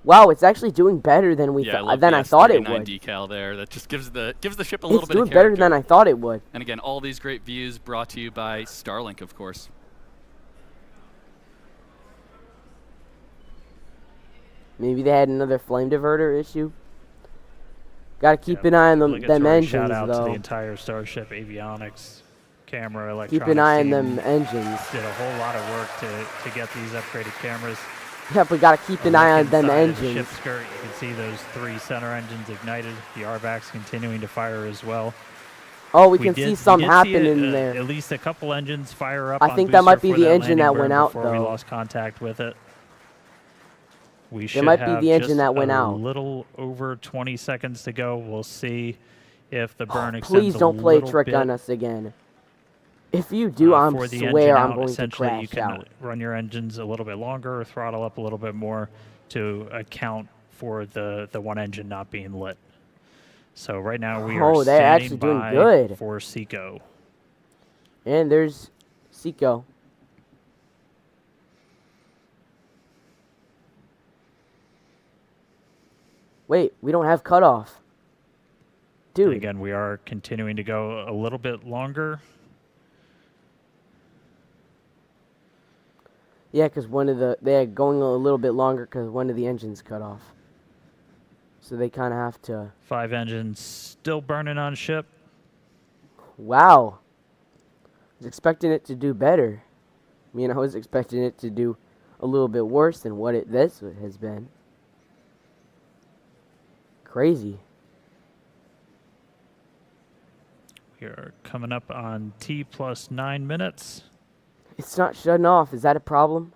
Wow, it's actually doing better than we Yeah, than I thought it S39 would. decal there. That just gives the ship a little It's bit of doing better character. than I thought it would. And again, all these great views brought to you by Starlink, of course. Maybe they had another flame diverter issue. Got to keep an eye on them engines, Shout out to the though. entire Starship avionics, camera, electronics. Keep an eye on team. them engines. Did a whole lot of work to get these upgraded cameras. Yep, we got to keep an eye on them Inside of the engines. ship skirt, you can see those 3 center engines ignited. The RVAC's continuing to fire as well. Oh, we can see some happening there. At least a couple engines fire up. I on think that might booster be for the engine landing that went burn out, before we though. lost contact with it. We should might be have the engine just that went out. a little over 20 seconds to go. We'll see if the burn extends Please don't play a little trick bit. on us again. If you do, I For the swear engine I'm out, going to essentially crash you can out. run your engines a little bit longer or throttle up a little bit more to account for the one engine not being lit. So right now we are Oh, they're actually standing doing by good. for Seco. And there's Seco. Wait, we don't have cutoff. And Dude, again, we are continuing to go a little bit longer. yeah, because they're going a little bit longer because one of the engines cut off. So they kind of have to. 5 engines still burning on ship. Wow. I was expecting it to do better. I mean, I was expecting it to do a little bit worse than what this has been. Crazy. We are coming up on T plus 9 minutes. It's not shutting off. Is that a problem?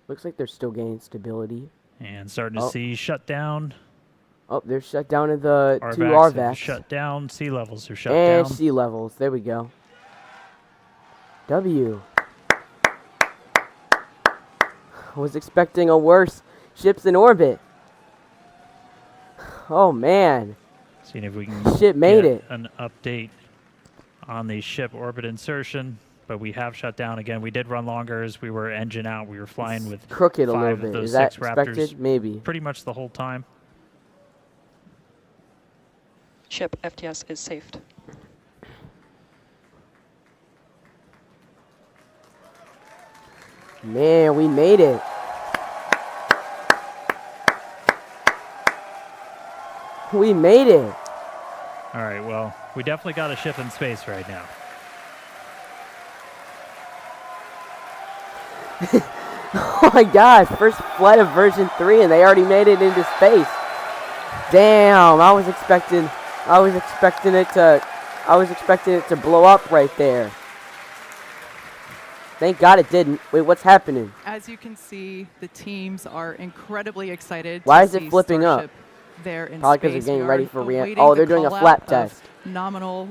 Looks like they're still gaining stability. And starting to see shutdown. Oh, they're shut down at the 2 RVACs have RVACs. shut down. Sea levels are shut And down. sea levels. There we go. W. I was expecting a worse ships in orbit. Oh, man. Seeing if we can Ship made get it. an update on the ship orbit insertion. But we have shut down again. We did run longer as we were engine out. We were flying with Crooked a 5 little of bit. those Is that 6 Raptors expected? Maybe. pretty much the whole time. Ship FTS is saved. Man, we made it. We made it. All right, well, we definitely got a ship in space right now. Oh my gosh, first flight of version 3 and they already made it into space. Damn, I was expecting it to I was expecting it to blow up right there. Thank God it didn't. Wait, what's happening? As you can see, the teams are incredibly excited. Why to is it see flipping Starship up? There in Probably because space. they're getting ready for Oh, they're doing a flap test. Nominal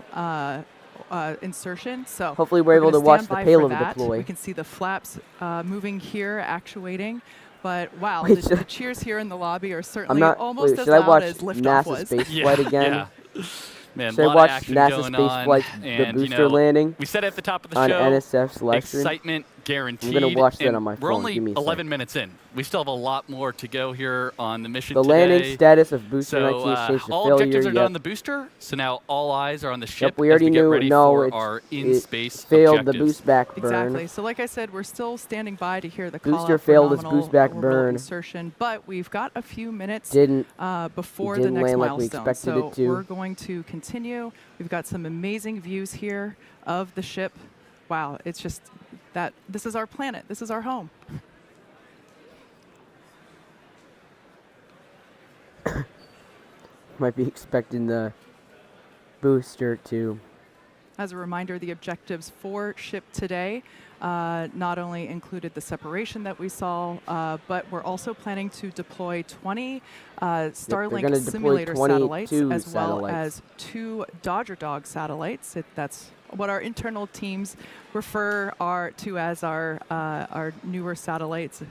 insertion. So hopefully we're able to watch the payload deploy. We can see the flaps moving here, actuting. But wow, the cheers here in the lobby are certainly almost as loud as liftoff was. Should I watch NASA Space Flight again? Yeah. Man, should I watch NASA Space Flight, the booster landing? We said at the top of the on show, NSF selection. Excitement guaranteed. I'm going to watch that on my phone. We're only Give me 11 minutes in. We still have a lot more to go here on the mission today. The landing status of booster 19 changed to all failure. Objectives are done on the booster, so now all eyes are on the ship. Yep, we already knew. It failed the boost back burn. Exactly. So like I said, we're still standing by to hear the call booster failed its boost back burn. Insertion, but we've got a few minutes before the next land milestone. like we expected it to. We're going to continue. We've got some amazing views here of the ship. Wow, it's just that this is our planet. This is our home. Might be expecting the booster to. As a reminder, the objectives for ship today not only included the separation that we saw, but we're also planning to deploy 20 Starlink simulator satellites, as well as 2 Dodger Dog satellites. That's what our internal teams refer to as our newer satellites.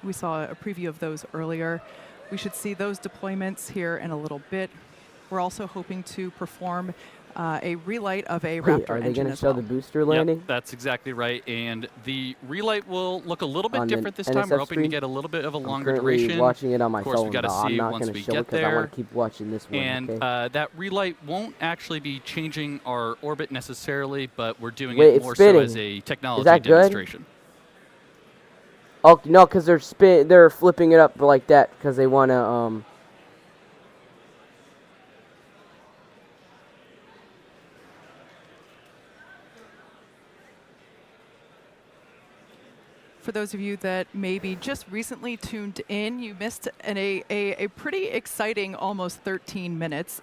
We saw a preview of those earlier. We should see those deployments here in a little bit. We're also hoping to perform a relight of a Raptor engine. Are they going to show the booster landing? Yep, that's exactly right. And the relight will look a little bit different this time. We're hoping to get a little bit of a longer duration. I'm watching it on my phone. Of course, we got to see once we get there. I want to keep watching this one. And that relight won't actually be changing our orbit necessarily, but we're doing it more so as a technology demonstration. Oh no, because they're flipping it up like that because they want to. For those of you that maybe just recently tuned in, you missed a pretty exciting almost 13 minutes.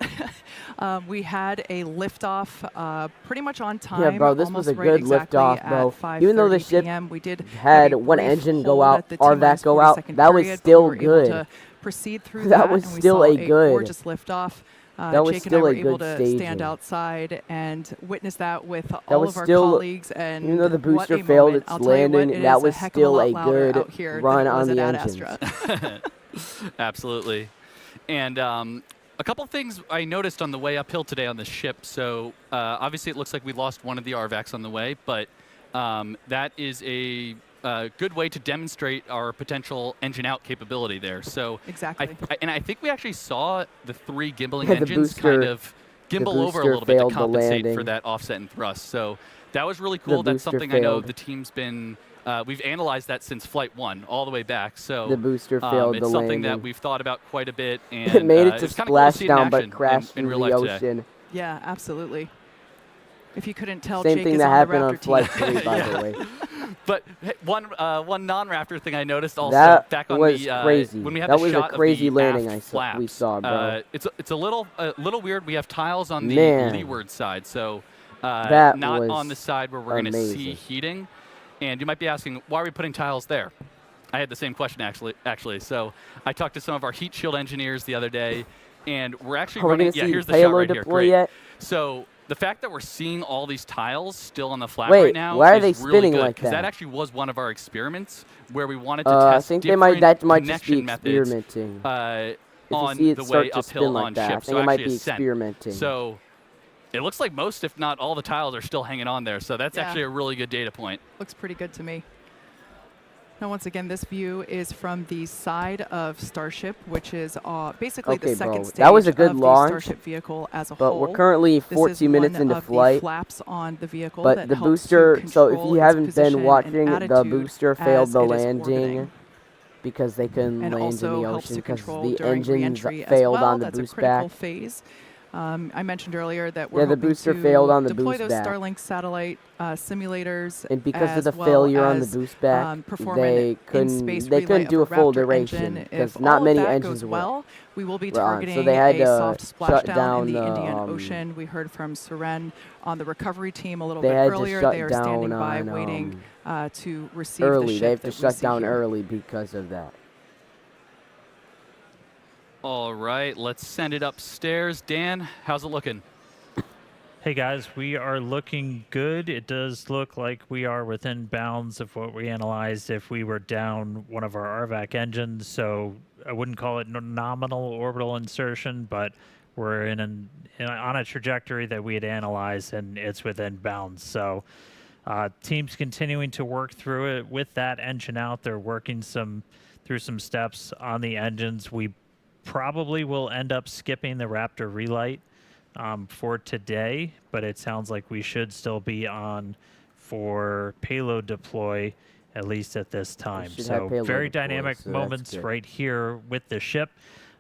We had a liftoff pretty much on time. Yeah, bro, this was a good liftoff, bro. Even though the ship had one engine go out, RVAC go out, that was still good. Proceed through that was still a good. Gorgeous liftoff. That was Jake still and I were able good to stand outside and witness that with all of our colleagues. And even though the booster failed its landing, that was still a good run on the engines. Absolutely. And a couple things I noticed on the way uphill today on the ship. So obviously it looks like we lost one of the RVACs on the way, but that is a good way to demonstrate our potential engine out capability there. So exactly. I think we actually saw the 3 gimbaling engines kind of gimbal over a little bit to compensate for that offset and thrust. So that was really cool. That's something I know the team's been, we've analyzed that since Flight 1 all the way back. So the booster failed it's the something landing. that we've thought about quite a bit. And it made it to splashdown, but crashed in in real the life ocean. Today. Yeah, absolutely. If you couldn't tell, Same Jake thing is that on happened the on Raptor Flight team. 3, by the way. But one non-Raptor thing I noticed also that back on was the crazy. When we had that the was shot a crazy of the landing aft flaps, we saw, bro. It's a little weird. We have tiles on the leeward side, so that not was on the side where we're going to see heating. And you might be asking, why are we putting tiles there? I had the same question actually. So I talked to some of our heat shield engineers the other day, and we're actually running. Yeah, here's the shot right here. Great. Yet? So the fact that we're seeing all these tiles still on the flap right now why are is they really spinning good, like because that? that actually was one of our experiments where we wanted to test I think different that might just be connection methods experimenting. On see it the start way to uphill spin like on that. ships. I think So it might actually be ascent. experimenting. So it looks like most, if not all, the tiles are still hanging on there. So that's actually a really good data point. Looks pretty good to me. Now, once again, this view is from the side of Starship, which is basically the second stage that was a good of launch, the Starship vehicle as a but whole. we're currently 14 minutes into flight. Flaps on the vehicle but that the helps booster, to so if you control haven't its been position watching, and the booster failed the as it is landing orbiting. because they couldn't And land in also the helps ocean to because control the during engines re-entry as failed well. on the That's boost a critical back. phase. I mentioned earlier that we're the hoping booster to failed on the deploy boost those back. Starlink satellite simulators, And because of the well failure on the as, boost back, perform they couldn't do a full duration because not many engines were. We will be were on, targeting so they had a to soft shut splashdown down in the the, Indian Ocean. We heard from Suren on the recovery team a little they bit had to earlier. shut They are down standing by on, waiting to receive the early. ship They have to that we shut see down here. early because of that. All right, let's send it upstairs. Dan, how's it looking? Hey guys, we are looking good. It does look like we are within bounds of what we analyzed if we were down one of our RVAC engines. So I wouldn't call it nominal orbital insertion, but we're on a trajectory that we had analyzed, and it's within bounds. So team's continuing to work through it with that engine out. They're working through some steps on the engines. We probably will end up skipping the Raptor relight for today, but it sounds like we should still be on for payload deploy, at least at this time. So very dynamic moments right here with the ship,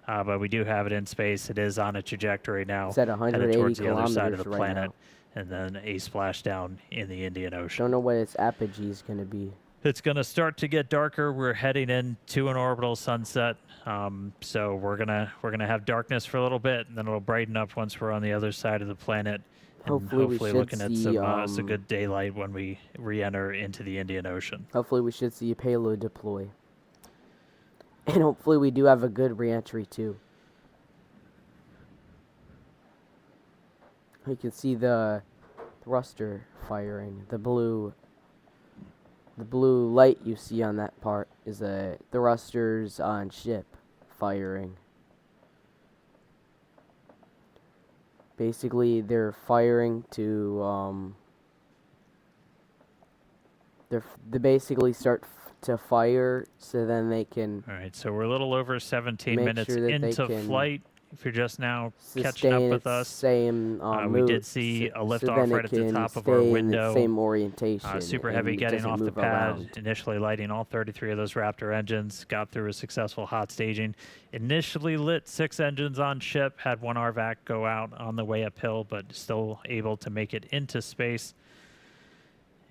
but we do have it in space. It is on a trajectory now, it's at 180 headed towards the other side of the right planet, now. and then a splashdown in the Indian Ocean. Don't know what its apogee is going to be. It's going to start to get darker. We're heading into an orbital sunset, so we're gonna have darkness for a little bit, and then it'll brighten up once we're on the other side of the planet. Hopefully we should looking see at some good daylight when we re-enter into the Indian Ocean. Hopefully we should see a payload deploy, and hopefully we do have a good re-entry too. You can see the thruster firing, the blue light you see on that part is the thrusters on ship firing. Basically, they're firing to they basically start to fire so then they can. All right, so we're a little over 17 minutes sure into flight. If you're just now catching up with us, we did see a liftoff right at the top of our window. Same orientation. Super Heavy getting off the pad, initially lighting all 33 of those Raptor engines, got through a successful hot staging. Initially lit 6 engines on ship, had 1 RVAC go out on the way uphill, but still able to make it into space.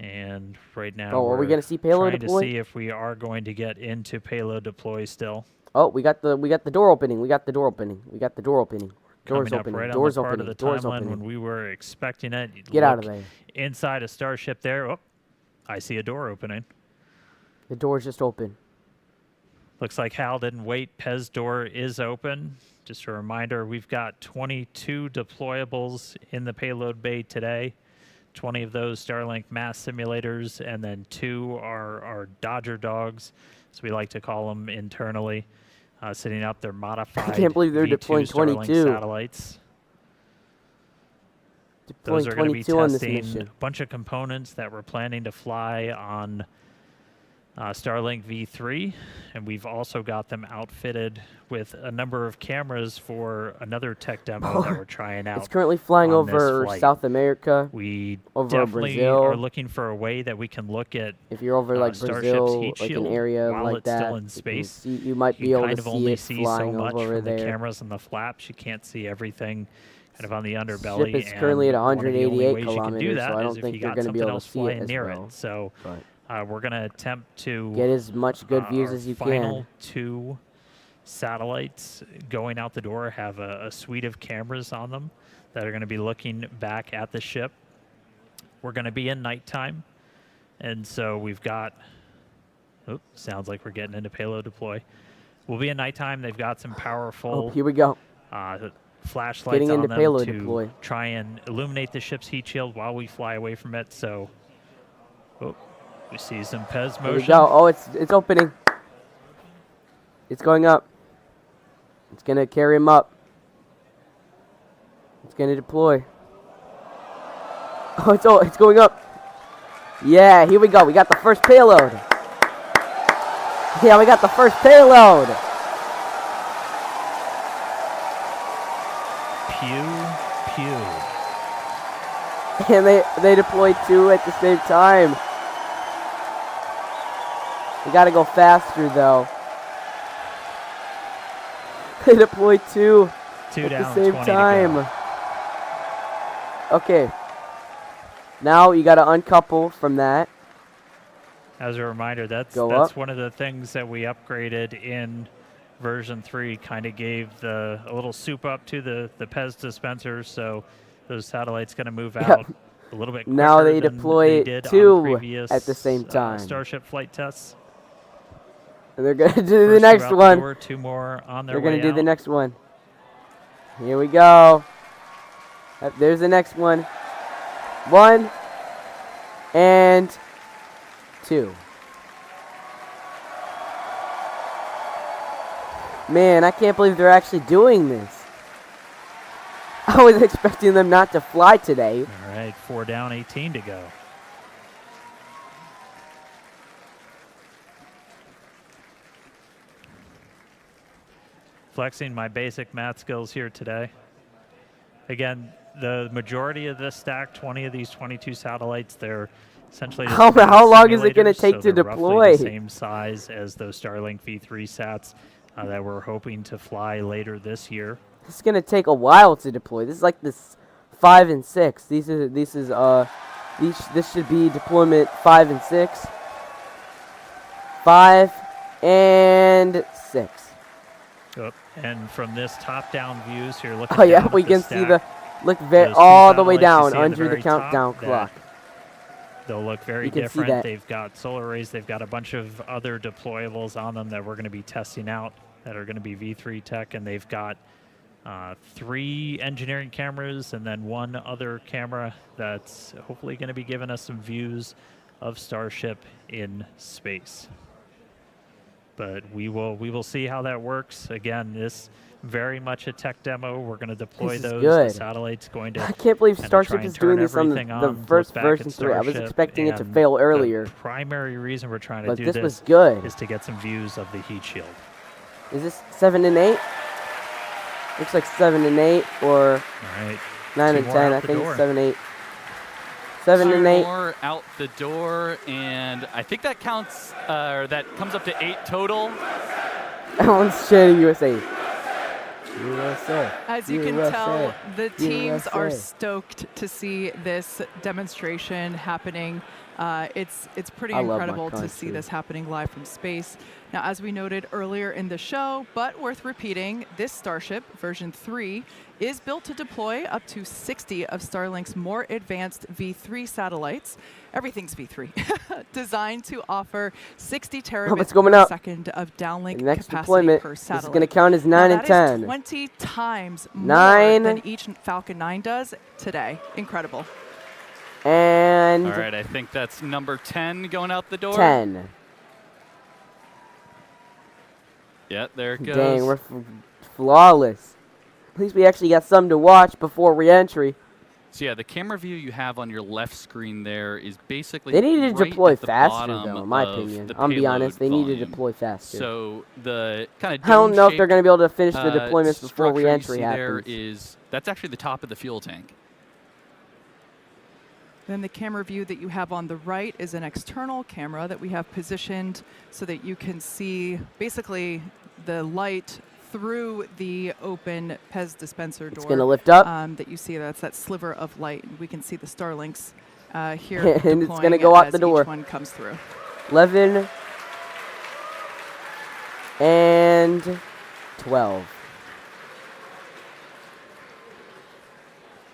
And right now, are we going to see payload trying deploy? to see if we are going to get into payload deploy still. Oh, we got the door opening. We got the door opening. Doors Coming opening. Up right Doors on the opening. part of the Doors timeline opening. when we were expecting it. Get out of there. Inside a Starship there. Oh, I see a door opening. The door's just open. Looks like Hal didn't wait. Pez door is open. Just a reminder, we've got 22 deployables in the payload bay today. 20 of those Starlink mass simulators, and then 2 are Dodger dogs, as we like to call them internally. Sitting up their modified I can't believe they're V2 deploying Starlink 22 satellites. Those are going to be testing a bunch of components that we're planning to fly on Starlink V3, and we've also got them outfitted with a number of cameras for another tech demo that we're trying out. It's currently flying over South America. We over definitely Brazil. are looking for a way that we can look at if you're over like Brazil, like an area while like it's that, still in space. You might be able to see it flying so much over from there. The cameras and the flaps, you can't see everything kind of on the underbelly. Ship is currently at 188 kilometers, so I don't think you're going to be able to see it as well. So we're going to attempt to get as much good views as you final 2 satellites going out the door have a suite of cameras on them that are going to be looking back at the ship. We're going to be in nighttime, and so we've got, sounds like we're getting into payload deploy. We'll be in nighttime. They've got some powerful here we go. Flashlights on them to try and illuminate the ship's heat shield while we fly away from it. So, we see some Pez motion. Here we go. Oh, it's opening. It's going up. It's going to carry him up. It's going to deploy. Oh, it's going up. Yeah, here we go. We got the first payload. Yeah, we got the first payload. Pew, pew. And they deployed 2 at the same time. We gotta go faster though. They deployed 2 at the same time. Okay. Now you got to uncouple from that. As a reminder, that's one of the things that we upgraded in version 3. Kind of gave a little soup up to the PEZ dispensers, so those satellites going to move out a little bit quicker now they than deploy they did two on previous at the same time. Starship flight tests. And they're going to do the next one. The door, 2 more on their They're way going to do out. the next one. Here we go. There's the next one. 1 and 2. Man, I can't believe they're actually doing this. I was expecting them not to fly today. All right, 4 down, 18 to go. Flexing my basic math skills here today. Again, the majority of this stack, 20 of these 22 satellites, they're essentially how long is it going to take to deploy? The same size as those Starlink V3 sats that we're hoping to fly later this year. It's going to take a while to deploy. This is like this 5 and 6. This should be deployment 5 and 6. 5 and 6. Yep. And from this top-down views here, looking we can see all the way down under the countdown clock. They'll look very different. They've got solar arrays. They've got a bunch of other deployables on them that we're going to be testing out that are going to be V3 tech, and they've got 3 engineering cameras and then 1 other camera that's hopefully going to be giving us some views of Starship in space. But we will see how that works. Again, this very much a tech demo. We're going to deploy those. The satellite's going to. I can't believe Starship is doing this on the first version 3. I was expecting it to fail earlier. The primary reason we're trying to do this is to get some views of the heat shield. Is this 7 and 8? Looks like 7 and 8 or 9 and 10. I think it's 7 8. 7 and 8. 2 more out the door, and I think that counts, or that comes up to 8 total. Everyone's chanting USA. USA. As you can tell, the teams are stoked to see this demonstration happening. It's pretty incredible to see this happening live from space. Now, as we noted earlier in the show, but worth repeating, this Starship version 3 is built to deploy up to 60 of Starlink's more advanced V3 satellites. Everything's V3. Designed to offer 60 terabits per second of downlink capacity per satellite. This is going to count as 9 and 10. That is 20 times more than each Falcon 9 does today. Incredible. And all right, I think that's number 10 going out the door. 10. Yeah, there it goes. Dang, we're flawless. At least we actually got some to watch before re-entry. So yeah, the camera view you have on your left screen there is basically. They needed to deploy faster, though, in my opinion. I'm gonna be honest, they need to deploy faster. So the kind of I don't know if they're gonna be able to finish the deployments before re-entry happens. That's actually the top of the fuel tank. Then the camera view that you have on the right is an external camera that we have positioned so that you can see basically the light through the open PEZ dispenser door. It's going to lift up. That you see, that's that sliver of light. We can see the Starlinks here and it's going to go out the door. Each one comes through. 11 and 12.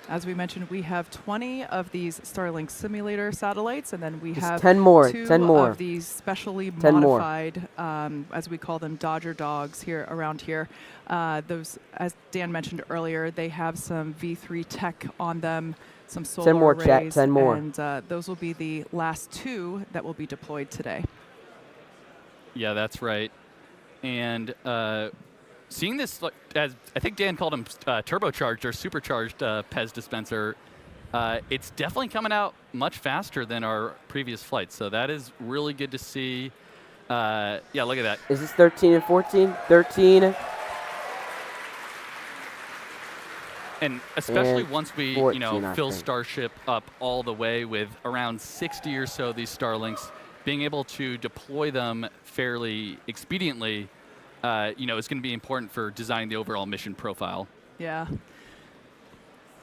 As we mentioned, we have 20 of these Starlink simulator satellites, and then we have 10 more, 2 10 more. of these specially modified, as we call them, Dodger dogs here around here. Those, as Dan mentioned earlier, they have some V3 tech on them, some solar 10 more, arrays, chat, 10 more. And those will be the last 2 that will be deployed today. Yeah, that's right. And seeing this, as I think Dan called them turbocharged or supercharged PEZ dispenser, it's definitely coming out much faster than our previous flights. So that is really good to see. Yeah, look at that. Is this 13 and 14? 13. And especially once we, 14, fill Starship up all the way with around 60 or so of these Starlinks, being able to deploy them fairly expediently, is going to be important for designing the overall mission profile. Yeah.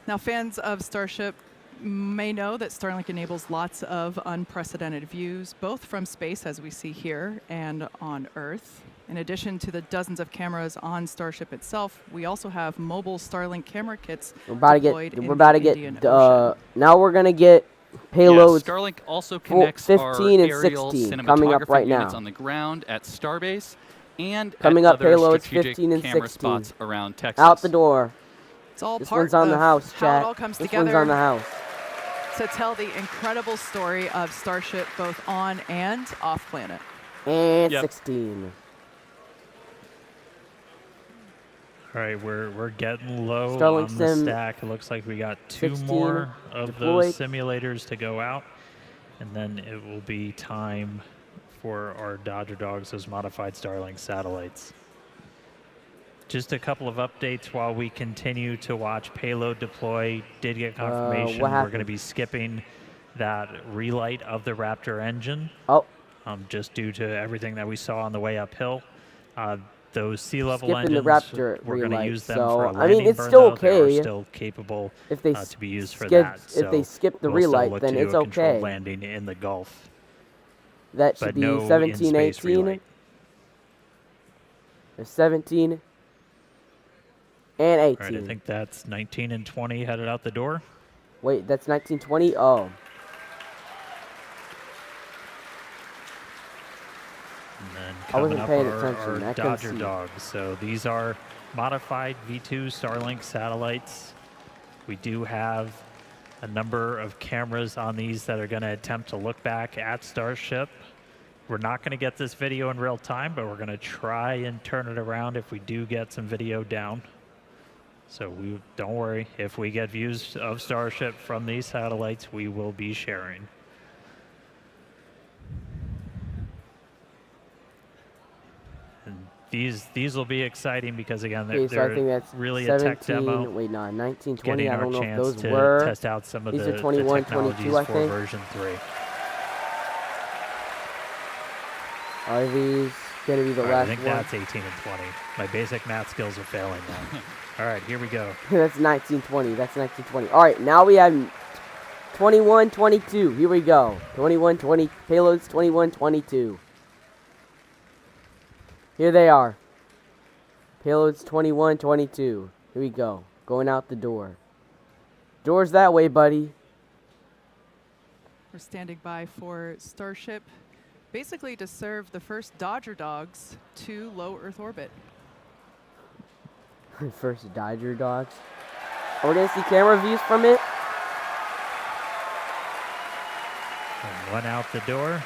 Now, fans of Starship may know that Starlink enables lots of unprecedented views, both from space, as we see here, and on Earth. In addition to the dozens of cameras on Starship itself, we also have mobile Starlink camera kits deployed in the Indian Ocean. Now we're going to get payloads. Starlink also connects 15 and our 16 coming up right units now. on the ground at Starbase and coming at up other payloads strategic 15 and camera 16 spots around Texas. Out the door. It's all this part one's on of the house, how chat. it all comes this together one's on the house. to tell the incredible story of Starship both on and off planet. And 16. All right, we're getting low Starlink on the Sim stack. It looks like we got 2 16 more of deployed. those simulators to go out, and then it will be time for our Dodger Dogs, those modified Starlink satellites. Just a couple of updates while we continue to watch payload deploy. Did get confirmation we're going to be skipping that relight of the Raptor engine. Just due to everything that we saw on the way uphill. Those sea level engines, the Raptor we're going to use them so, for a landing I mean, it's burn, still though. okay. They are still capable if they to be used for that. If they skip the relight, then it's okay. Landing in the Gulf. That should be 17, 18. There's 17 and 18. All right, I think that's 19 and 20 headed out the door. Wait, that's 19, 20? Oh. And then I wasn't coming paying up attention. our Dodger Dogs. So these are modified V2 Starlink satellites. We do have a number of cameras on these that are going to attempt to look back at Starship. We're not going to get this video in real time, but we're going to try and turn it around if we do get some video down. So don't worry, if we get views of Starship from these satellites, we will be sharing. And these will be exciting because again, they're so I think that's really 17, a tech demo. Wait, no, 19, 20. Getting I don't know if those to were. Test out some of these the, are 21, the technologies 22, I for think. version 3. Are these going to be the last I think one? that's 18 and 20. My basic math skills are failing now. All right, here we go. That's 19, 20. That's 19, 20. All right, now we have 21, 22. Here we go. 21, 20. Payloads 21, 22. Here they are. Payloads 21, 22. Here we go. Going out the door. Door's that way, buddy. We're standing by for Starship, basically to serve the first Dodger Dogs to low Earth orbit. First Dodger Dogs. Are we going to see camera views from it? And one out the door.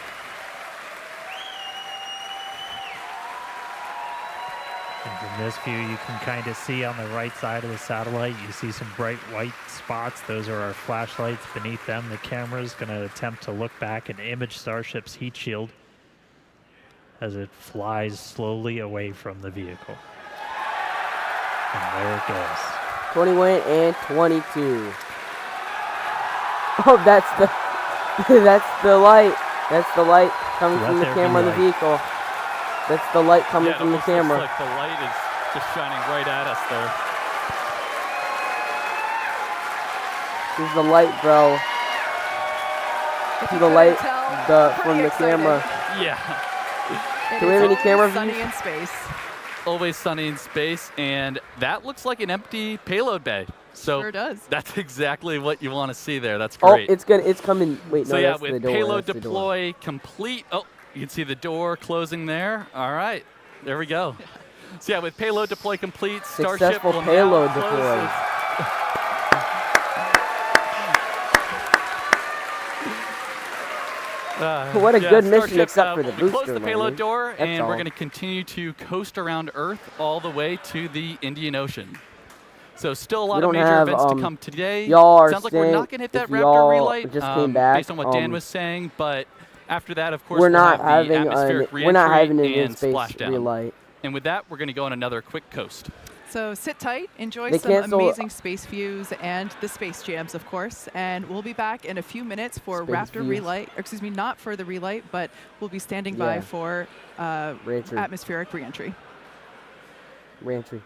And from this view, you can kind of see on the right side of the satellite, you see some bright white spots. Those are our flashlights. Beneath them, the camera is going to attempt to look back and image Starship's heat shield as it flies slowly away from the vehicle. And there it goes. 21 and 22. Oh, that's the that's the light. That's the light coming from the camera on the vehicle. That's the light coming from the camera. Looks like the light is just shining right at us there. This is the light, bro. This is the light from the camera. Yeah. Do we have any camera views? Sunny in space. Always sunny in space, and that looks like an empty payload bay. So sure does. That's exactly what you want to see there. That's great. Oh, it's coming. Wait, no, so yeah, that's with the door. payload that's deploy complete. Oh, you can see the door closing there. All right, there we go. So yeah, with payload deploy complete, Starship successful will payload now close deploy. What a good mission, except for the booster. We close the payload landing. door, That's and all. we're going to continue to coast around Earth all the way to the Indian Ocean. So still a lot of major events to come today. Sounds like we're not going to hit that Raptor relight, just came back, based on what Dan was saying. But after that, of course, we're we'll not have the having atmospheric we're not having an re-entry and in-space splashdown. relight. And with that, we're going to go on another quick coast. So sit tight, enjoy They some cancel- amazing space views and the space jams, of course. And we'll be back in a few minutes for Space Raptor views. relight. Or excuse me, not for the relight, but we'll be standing by Yeah. for Re-entry. atmospheric reentry. Reentry.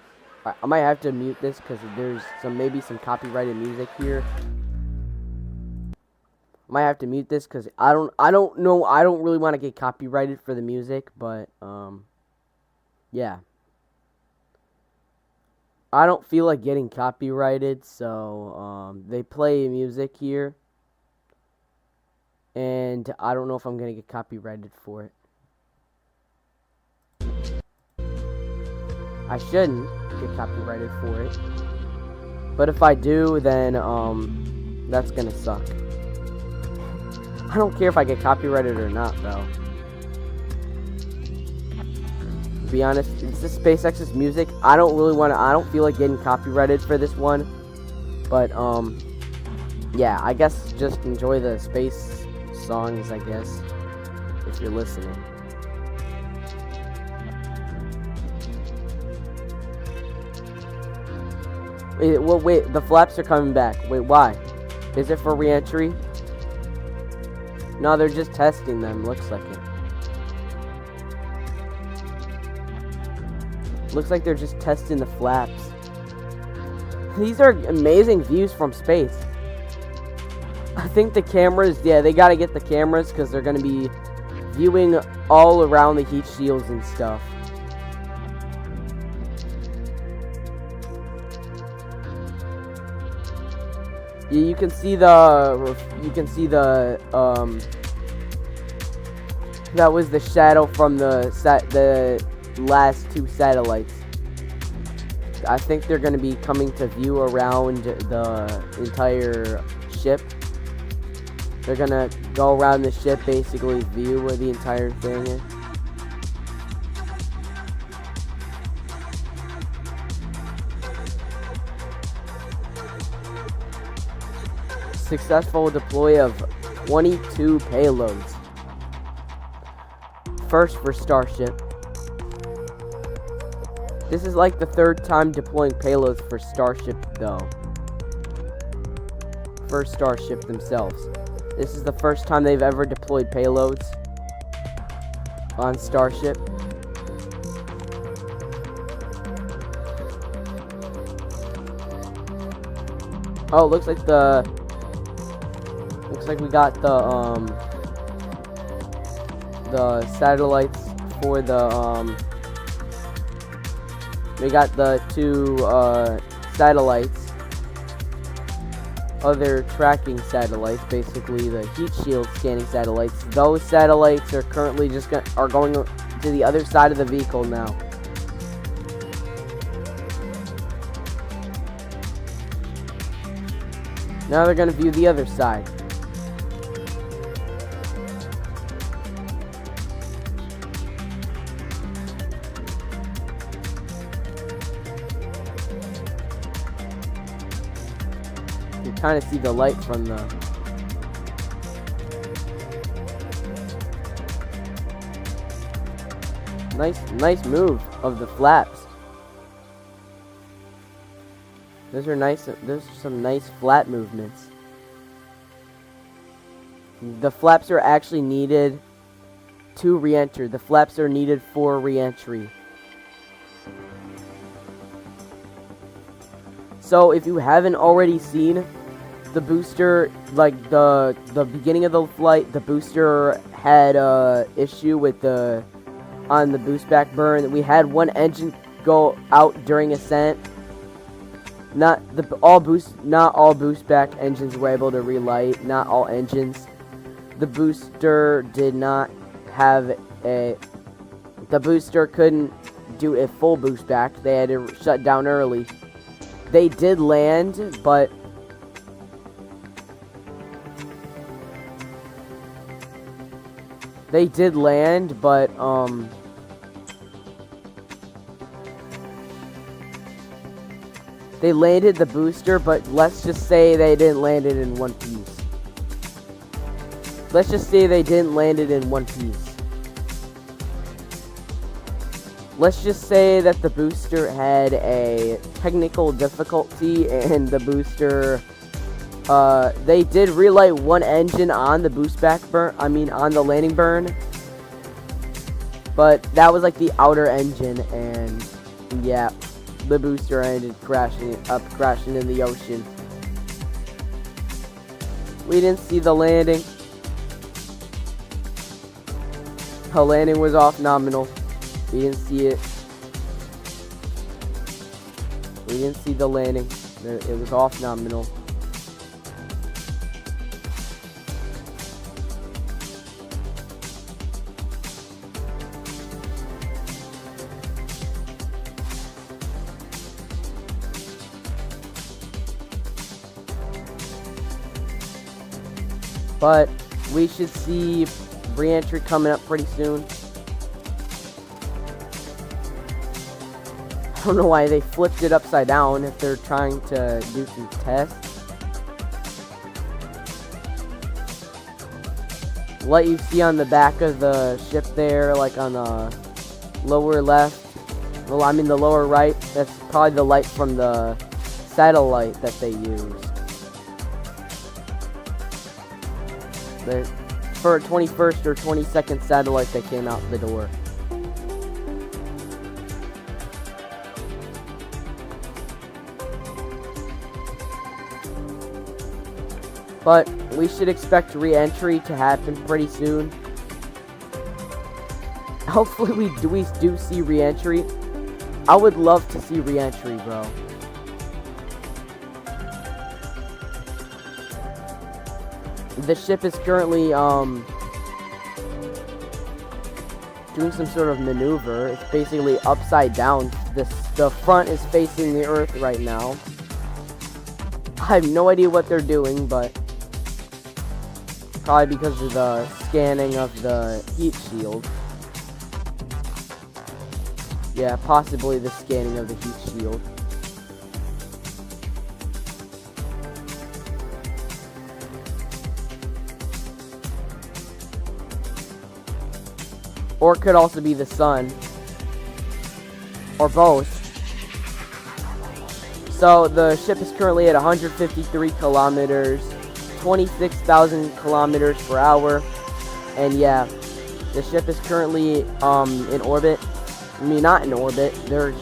I might have to mute this because there's maybe some copyrighted music here. Might have to mute this because I don't know. I don't really want to get copyrighted for the music, but yeah. I don't feel like getting copyrighted, so they play music here, and I don't know if I'm gonna get copyrighted for it. I shouldn't get copyrighted for it, but if I do, then that's gonna suck. I don't care if I get copyrighted or not, though. To be honest, it's just SpaceX's music. I don't feel like getting copyrighted for this one. But, yeah, I guess just enjoy the space songs, I guess, if you're listening. Wait, the flaps are coming back. Wait, why? Is it for re-entry? No, they're just testing them, looks like it. Looks like they're just testing the flaps. These are amazing views from space. I think the cameras, yeah, they gotta get the cameras because they're gonna be viewing all around the heat shields and stuff. Yeah, you can see the that was the shadow from the last two satellites. I think they're going to be coming to view around the entire ship. They're going to go around the ship, basically view where the entire thing is. Successful deploy of 22 payloads. First for Starship. This is like the third time deploying payloads for Starship, though. For Starship themselves. This is the first time they've ever deployed payloads on Starship. Oh, looks like we got the satellites for the we got the two satellites, other tracking satellites, basically the heat shield scanning satellites. Those satellites are currently are going to the other side of the vehicle now. Now they're going to view the other side. You kind of see the light from the... Nice move of the flaps. Those are nice. Those are some nice flat movements. The flaps are actually needed to re-enter. The flaps are needed for re-entry. So if you haven't already seen the booster, like the beginning of the flight, the booster had a issue with on the boost back burn. We had one engine go out during ascent. Not all boost back engines were able to relight. Not all engines. The booster did not have the booster couldn't do a full boost back. They had to shut down early. They did land, but they landed the booster, but let's just say they didn't land it in one piece. Let's just say they didn't land it in one piece. Let's just say that the booster had a technical difficulty and the booster, they did relight one engine on the boost back burn, on the landing burn. But that was like the outer engine, and yeah, the booster ended crashing in the ocean. We didn't see the landing. The landing was off nominal. We didn't see it. We didn't see the landing. It was off nominal. But we should see re-entry coming up pretty soon. I don't know why they flipped it upside down if they're trying to do some tests. What you see on the back of the ship there, like on the lower left, well, I mean the lower right, that's probably the light from the satellite that they used. For a 21st or 22nd satellite that came out the door. But we should expect re-entry to happen pretty soon. Hopefully we do see re-entry. I would love to see re-entry, bro. The ship is currently doing some sort of maneuver. It's basically upside down. The front is facing the Earth right now. I have no idea what they're doing, but probably because of the scanning of the heat shield. Yeah, possibly the scanning of the heat shield. Or it could also be the sun. Or both. So the ship is currently at 153 kilometers, 26,000 kilometers per hour. And yeah, the ship is currently in orbit. I mean, not in orbit. Their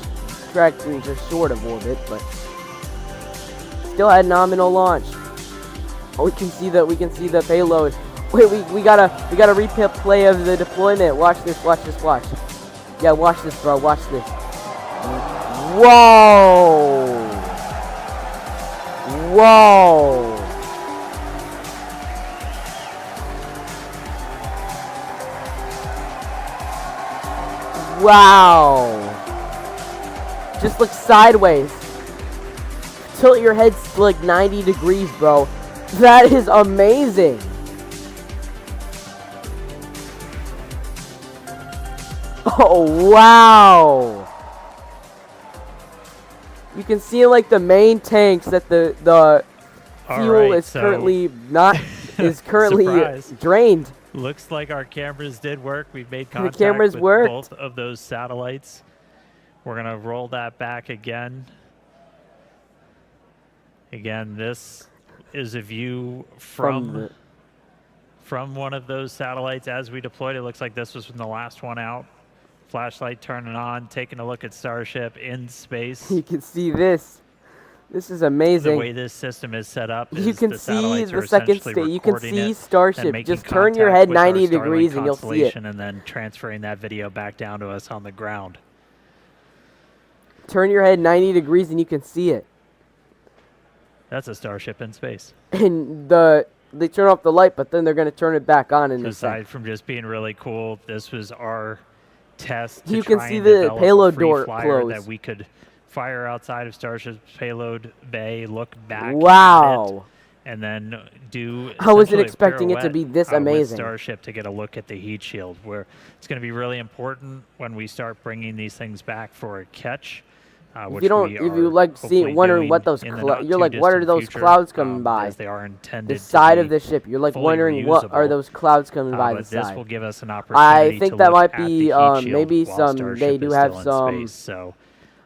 trajectories are short of orbit, but still had nominal launch. Oh, we can see the payload. Wait, we got a replay of the deployment. Watch this, watch. Yeah, watch this, bro. Watch this. Whoa! Whoa! Wow! Just look sideways. Tilt your head like 90 degrees, bro. That is amazing. Oh, wow! You can see like the main tanks that the fuel is currently drained. Looks like our cameras did work. We've made contact with both of those satellites. We're gonna roll that back again. Again, this is a view from one of those satellites as we deployed. It looks like this was from the last one out. Flashlight turning on, taking a look at Starship in space. You can see this. This is amazing. The way this system is set up is you can see the second stage. You can see Starship. Just turn your head 90 degrees and you'll see it. And then transferring that video back down to us on the ground. Turn your head 90 degrees and you can see it. That's a Starship in space. And they turn off the light, but then they're going to turn it back on in a second. Aside from just being really cool, this was our test. You can see the payload door closed. That we could fire outside of Starship's payload bay, look back. Wow. And then do. I wasn't expecting it to be this amazing. With Starship to get a look at the heat shield, where it's going to be really important when we start bringing these things back for a catch. If you like wondering what those you're like, what are those clouds coming by? As they are intended. The side of the ship. You're like wondering what are those clouds coming by the side. This will give us an opportunity. I think that might be maybe some. They do have some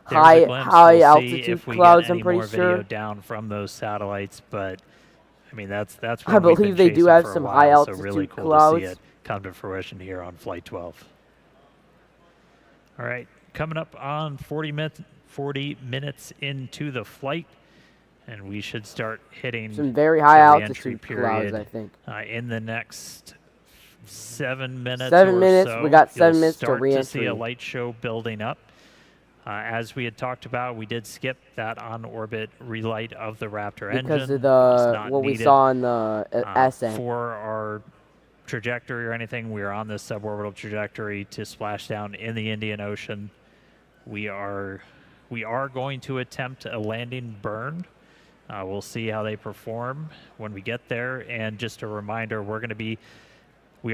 high altitude clouds. I'm pretty sure. Down from those satellites, but I mean that's. I believe they do have some high altitude so really cool clouds. To see it come to fruition here on Flight 12. All right, coming up on 40 minutes into the flight. And we should start hitting some very high altitude clouds, I think. In the next 7 minutes. 7 minutes. So, we got 7 minutes to re-entry. re-entry. To see a light show building up. As we had talked about, we did skip that on-orbit relight of the Raptor engine. Because of the what we saw in the ascent. For our trajectory or anything, we are on this suborbital trajectory to splash down in the Indian Ocean. We are going to attempt a landing burn. We'll see how they perform when we get there. And just a reminder, we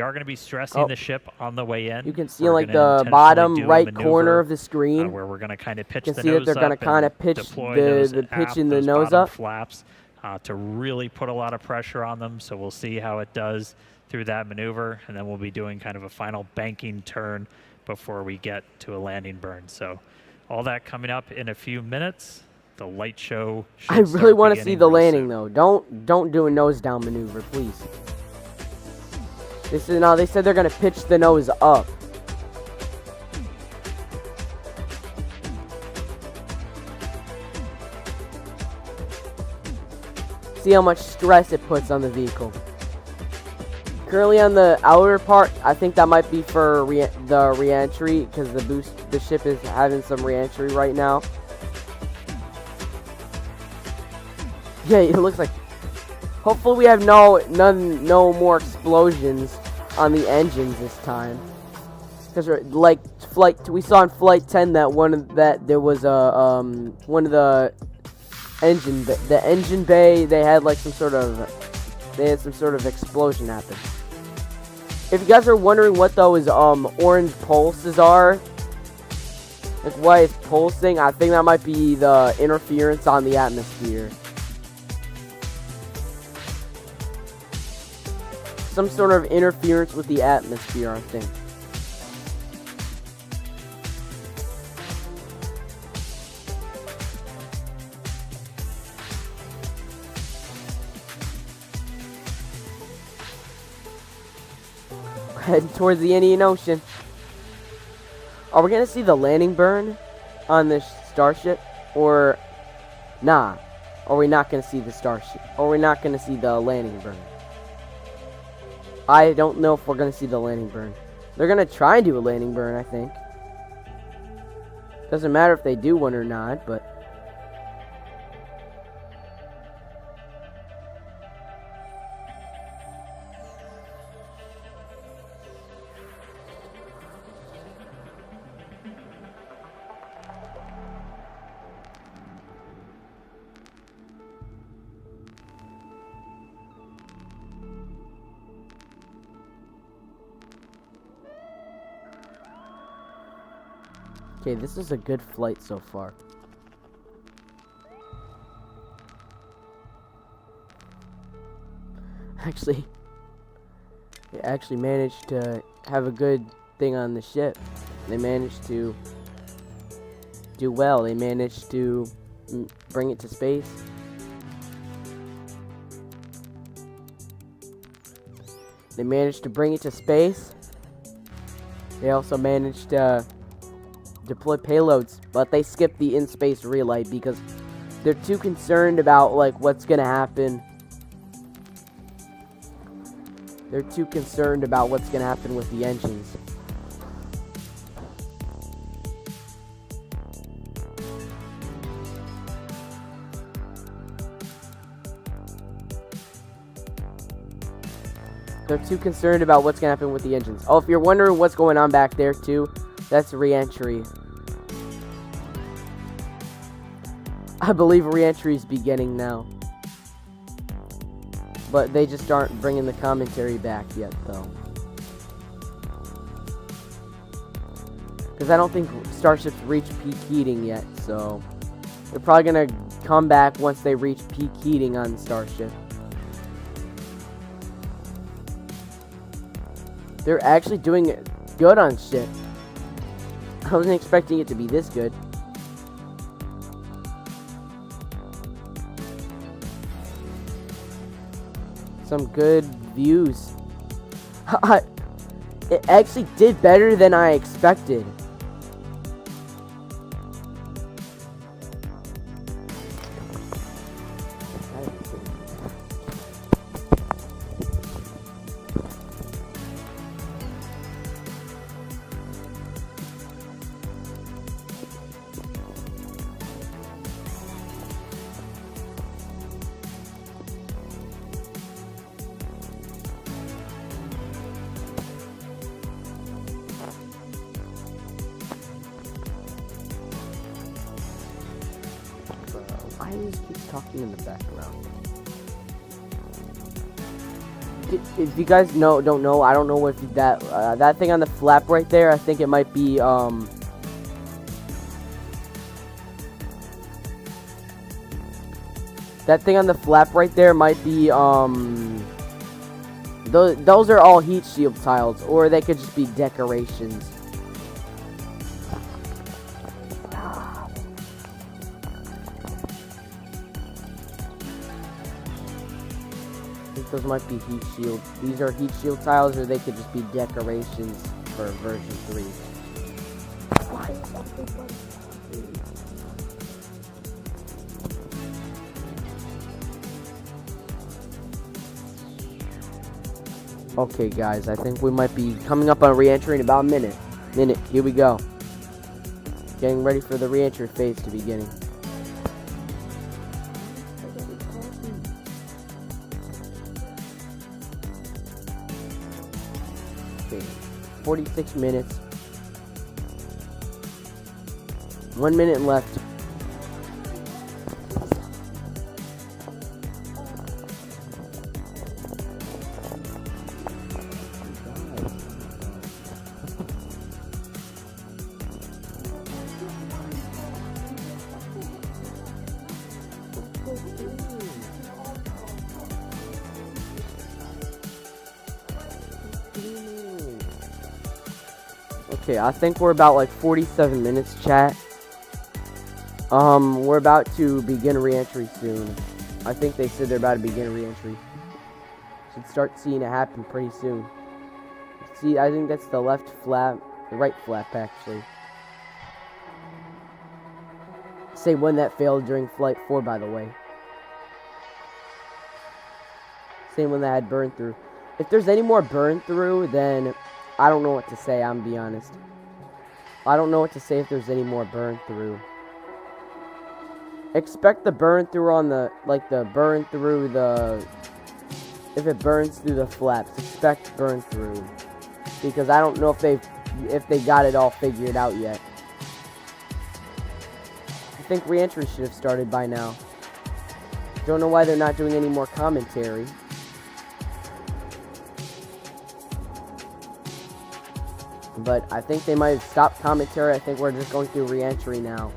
are going to be stressing the ship on the way in. You can see like the bottom right corner of the screen where we're going to kind of pitch the the nose up. You can see that they're going to kind of pitch the pitching the nose up. Flaps to really put a lot of pressure on them. So we'll see how it does through that maneuver, and then we'll be doing kind of a final banking turn before we get to a landing burn. So all that coming up in a few minutes. The light show should I really want to see the landing soon. though. Don't do a nose down maneuver, please. This is now they said they're gonna pitch the nose up. See how much stress it puts on the vehicle. Currently on the outer part, I think that might be for the re-entry because the ship is having some re-entry right now. Yeah, it looks like. Hopefully, we have no more explosions on the engines this time. Because like we saw in Flight 10 that there was a one of the engine bay, they had like some sort of explosion happen. If you guys are wondering what those orange pulses are, like why it's pulsing, I think that might be the interference on the atmosphere. Some sort of interference with the atmosphere, I think. Heading towards the Indian Ocean. Are we gonna see the landing burn on this Starship? Or nah? Are we not gonna see the Starship? Or are we not gonna see the landing burn? I don't know if we're gonna see the landing burn. They're gonna try and do a landing burn, I think. Doesn't matter if they do one or not, but okay, this is a good flight so far. They actually managed to have a good thing on the ship. They managed to do well. They managed to bring it to space. They managed to bring it to space. They also managed to deploy payloads, but they skipped the in-space relight because they're too concerned about like what's gonna happen. They're too concerned about what's gonna happen with the engines. They're too concerned about what's gonna happen with the engines. Oh, if you're wondering what's going on back there too, that's re-entry. I believe re-entry is beginning now. But they just aren't bringing the commentary back yet, though. Because I don't think Starships reach peak heating yet, so they're probably going to come back once they reach peak heating on Starship. They're actually doing it good on ship. I wasn't expecting it to be this good. Some good views. It actually did better than I expected. does he keep talking in the background? If you guys don't know, I don't know if that that thing on the flap right there, I think it might be that thing on the flap right there might be those are all heat shield tiles, or they could just be decorations. I think those might be heat shield. These are heat shield tiles, or they could just be decorations for version 3. Okay, guys, I think we might be coming up on re-entry in about a minute. Here we go. Getting ready for the re-entry phase to beginning. Okay, 46 minutes. 1 minute left. Okay, I think we're about like 47 minutes, chat. We're about to begin re-entry soon. I think they said they're about to begin re-entry. Should start seeing it happen pretty soon. See, I think that's the left flap, the right flap actually. Say when that failed during Flight 4, by the way. Same one that had burn through. If there's any more burn through, then I don't know what to say, I'm gonna be honest. I don't know what to say if there's any more burn through. Expect the burn through on the, like the burn through the, if it burns through the flaps, expect burn through. Because I don't know if they got it all figured out yet. I think re-entry should have started by now. Don't know why they're not doing any more commentary. But I think they might have stopped commentary. I think we're just going through re-entry now.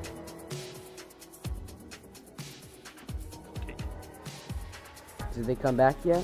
Did they come back yet?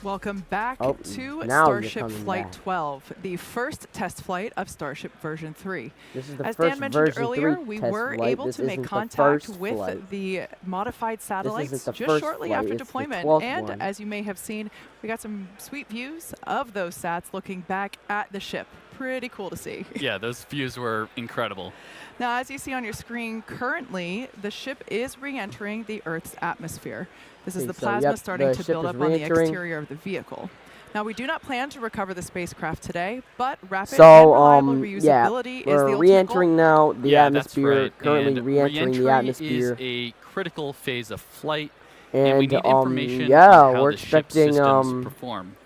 Welcome back to Starship Flight 12, the first test flight of Starship version 3. This is the As first Dan mentioned version earlier, 3 we test were flight. able This to make isn't the contact first with flight. the modified satellites the just first shortly flight, after it's the deployment. 12th And one. as you may have seen, we got some sweet views of those sats looking back at the ship. Pretty cool to see. Yeah, those views were incredible. Now, as you see on your screen, currently, the ship is re-entering the Earth's atmosphere. This is the plasma starting to build up on the exterior of the vehicle. Now, we do not plan to recover the spacecraft today, but rapid and reliable reusability is the ultimate re-entering goal. now the atmosphere. That's right. Currently and re-entering the atmosphere. Is a critical phase of flight, and we need information yeah, on how we're the ship's expecting systems perform.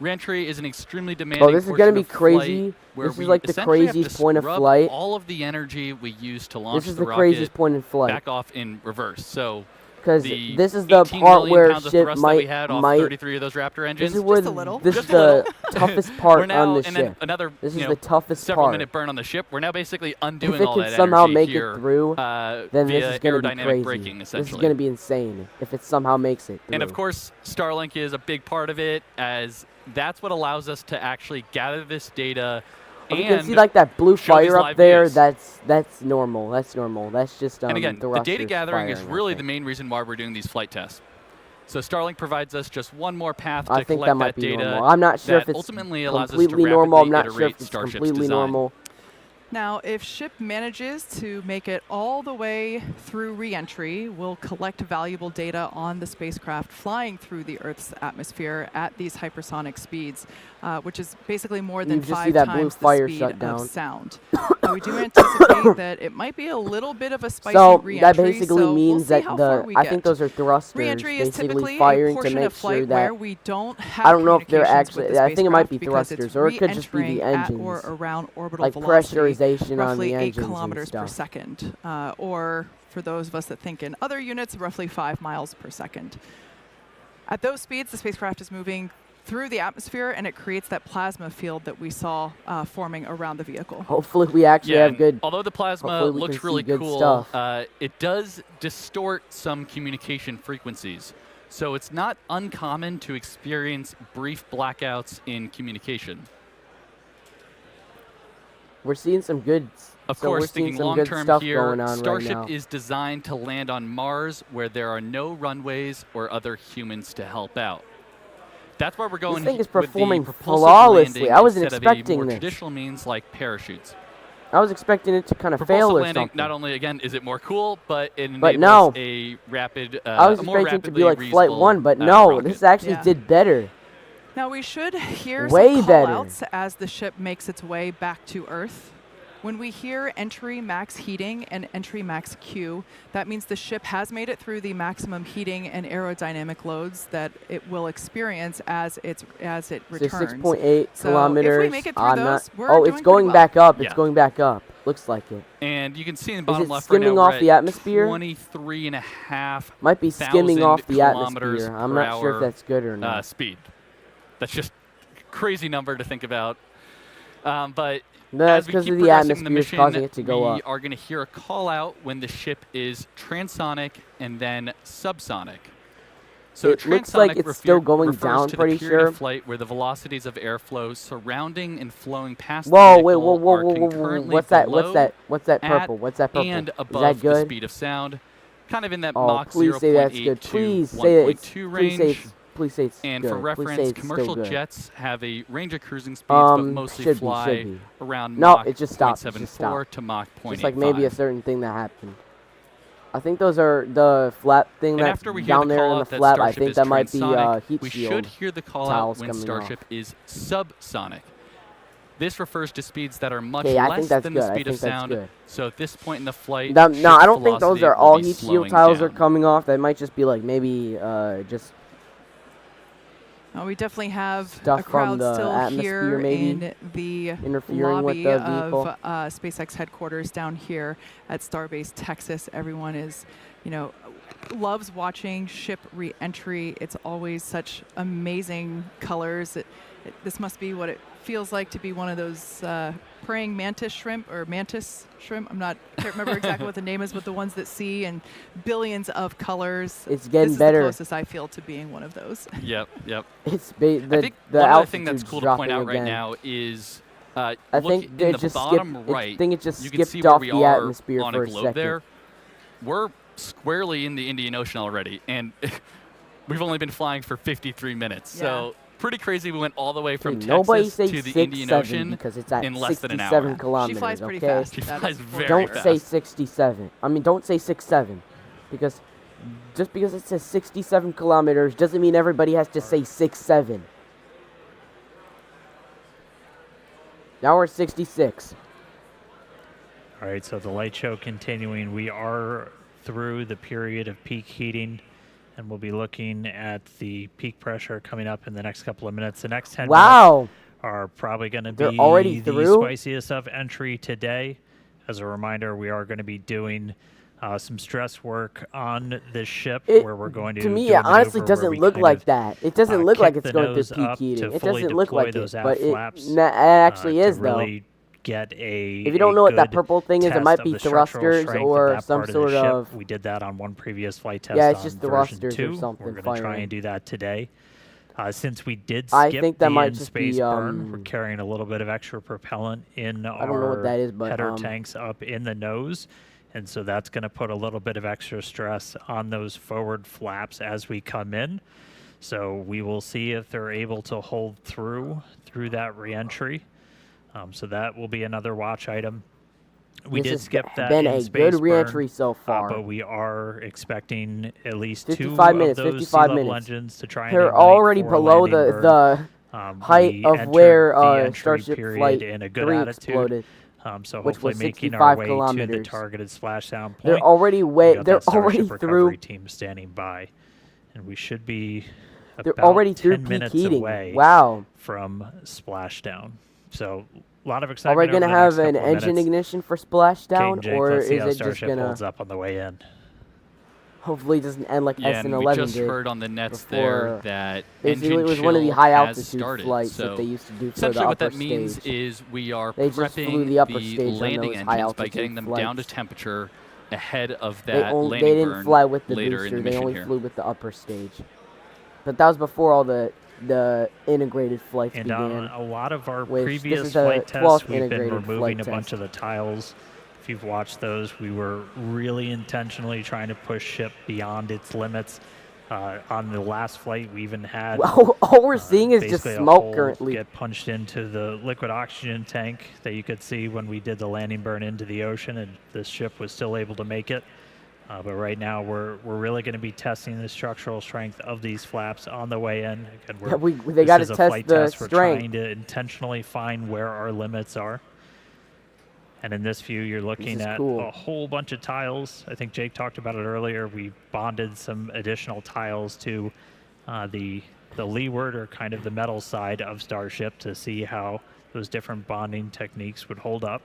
Re-entry is an extremely demanding this is gonna be crazy. Where this is like the craziest point of flight. All of the energy we use to launch this is the the craziest point in flight. back off in reverse. So because this is the part where ship might 33 of those Raptor engines. This is where this is the toughest part on the ship. This is the toughest several part. minute burn on the ship. We're now basically undoing if all it that can somehow energy make here, it through, then this is going to be crazy. Braking, this is going to be insane if it somehow makes it through. And of course, Starlink is a big part of it, as that's what allows us to actually gather this data. And you can see like that blue fire up there. Views. That's normal. That's normal. That's just and again, the data gathering is really the the main reason why we're doing these flight tests. So Starlink provides us just one more path I to think collect that might be data. normal. I'm not sure if it's ultimately allows completely us to normal. I'm rapidly not sure if it's Starship's completely design. normal. Now, if ship manages to make it all the way through re-entry, we'll collect valuable data on the spacecraft flying through the Earth's atmosphere at these hypersonic speeds, which is basically more than 5 times the speed of sound. We do anticipate that it might be a little bit of a spicy re-entry. That basically means we'll that I think those are thrusters re-entry is basically typically firing a portion to make of flight sure that where we don't have I don't know if they're communications with actually. the I think it might be spacecraft because thrusters, or it could just be the re-entering at engines, or around orbital like velocity, pressurization on roughly the 8 engines kilometers per and stuff. second, or for those of us that think in other units, roughly 5 miles per second. At those speeds, the spacecraft is moving through the atmosphere, and it creates that plasma field that we saw forming around the vehicle. Hopefully we actually have good... Although the plasma looks really cool, it does distort some communication frequencies. So it's not uncommon to experience brief blackouts in communication. We're seeing some good... Of course, thinking long-term here, Starship right is designed to land on Mars where there are no runways or other humans to help out. That's why we're going this thing is with performing the propulsive flawlessly. I wasn't instead expecting of a more this. traditional means like parachutes. I was expecting it to kind of fail or landing, something. not only, again, is it more cool, but it but enables no. a rapid, I was expecting it to be like Flight 1, but no, rocket. this actually did better. Now we should hear Way some better. call-outs as the ship makes its way back to Earth. When we hear entry max heating and entry max Q, that means the ship has made it through the maximum heating and aerodynamic loads that it will experience as it returns. So 6.8 kilometers. If we make it through those, we're oh, doing it's going well. back up. It's going back up. Looks like it. And you can see in the bottom left skimming right now, off the atmosphere? 23.5 might be skimming off the kilometers atmosphere. I'm not sure if that's good or not. Speed. That's just a crazy number to think about. But that's as we because keep of the progressing atmosphere the mission, causing it to go up. we are going to hear a call out when the ship is transonic and then subsonic. So it looks like it's still going down, to pretty the period sure. of flight where the velocities of airflow surrounding and flowing past Whoa, the wait, vehicle whoa, are whoa, concurrently what's that? below, What's that purple? at, What's that purple? and Is above that good? the speed of sound, kind of in that Oh, Mach please say that's 0.8 good. to Please say it's 1.2 range. Please say it's And good. for Please reference, say it's commercial still good. jets have a range of cruising speeds, but mostly should fly be. around No, Mach it just stopped. 0.74 to Mach 0.85. Just like maybe a certain thing that happened. I think those are the flap thing that's down there in the flap. I think that might be heat we shield. should hear the call out when Starship is subsonic. This refers to speeds that are much less than the speed of sound. So at this point in the flight, no, I don't think those are all heat shield tiles down. are coming off. That might just be like maybe just we definitely have stuff a crowd from the still atmosphere here maybe in the interfering lobby with the vehicle. of SpaceX headquarters down here at Starbase, Texas. Everyone is, loves watching ship re-entry. It's always such amazing colors. This must be what it feels like to be one of those praying mantis shrimp or mantis shrimp. I can't remember exactly what the name is, but the ones that see in billions of colors. It's getting this better. This is the closest I feel to being one of those. Yep. It's I think the one other thing that's altitude's cool to point dropping out right again. now is I look think in they the just bottom skipped. right. I think it just You can see skipped where off we the are atmosphere on for a a globe second. there. We're squarely in the Indian Ocean already, and we've only been flying for 53 minutes. Yeah. So pretty crazy. We went all the way from Nobody Texas say to the 6, Indian 7 Ocean because it's at in less than an 67 hour. kilometers. She flies pretty okay? fast. She That flies is very Don't fast. say 67. I mean, don't say 6-7, because just because it says 67 kilometers doesn't mean everybody has to say 6-7. Now we're at 66. All right, so the light show continuing. We are through the period of peak heating, and we'll be looking at the peak pressure coming up in the next couple of minutes. The next 10 minutes are probably going to be already the through? spiciest of entry today. As a reminder, we are going to be doing some stress work on this ship where we're going to To me, do a it honestly maneuver doesn't where we look kind like of, that. It doesn't look like kick it's the going nose through peak up heating. to It fully doesn't look deploy like those it, aft but it flaps, actually to is, though. really get a If you don't know what that good purple thing is, it test might of be the structural thrusters strength of or that some part of the sort ship. of... We did that on one previous flight test Yeah, it's on just version thrusters or 2. something We're going to try firing. and do that today. Since we did I skip think that the might just in-space be, burn, we're carrying a little bit of extra propellant in I don't know what that is, but, header tanks up in the nose. And so that's going to put a little bit of extra stress on those forward flaps as we come in. So we will see if they're able to hold through that reentry. So that will be another watch item. We did skip that been a in-space good reentry burn, so far. but we are expecting at least 2 minutes, of those 55 sea-level minutes. engines to try and They're ignite already for a below landing the burn. height We of entered where the entry Starship period Flight in a good 3 attitude. exploded. So which hopefully was making 65 our way kilometers. to the targeted splashdown point. They're already they're already Starship recovery through. team standing by, and we should be They're about already through 10 peak minutes heating. away Wow. from splashdown. So a lot of Are excitement. we gonna over the have next an couple of engine minutes. ignition for Kate splashdown, and Jake, or let's is see how it just Starship gonna? holds up on the way in. Hopefully, it doesn't end like Yeah, and we SN11 just did. heard on the nets before. there that Basically, engine it was one of the chill high has altitude started. flights So that they used to do for the essentially upper what that means stage. is we are They just flew prepping the upper stage on landing those high engines by altitude getting them down to flights. temperature ahead of They that landing didn't burn fly with the later in booster. the They mission only here. flew with the upper stage. But that was before all the integrated flights And began. on a lot of our Which previous this is the flight 12th tests, we've been integrated removing flight a bunch test. of the tiles. If you've watched those, we were really intentionally trying to push ship beyond its limits. On the last flight, we even had Well, all we're seeing is just basically a smoke hole currently. get punched into the liquid oxygen tank that you could see when we did the landing burn into the ocean, and this ship was still able to make it. But right now, we're really going to be testing the structural strength of these flaps on the way in. Again, They got to this is a test flight the test. We're strength. trying to intentionally find where our limits are. And in this view, you're looking at a whole bunch of tiles. I think Jake talked about it earlier. We bonded some additional tiles to the leeward, or kind of the metal side of Starship, to see how those different bonding techniques would hold up.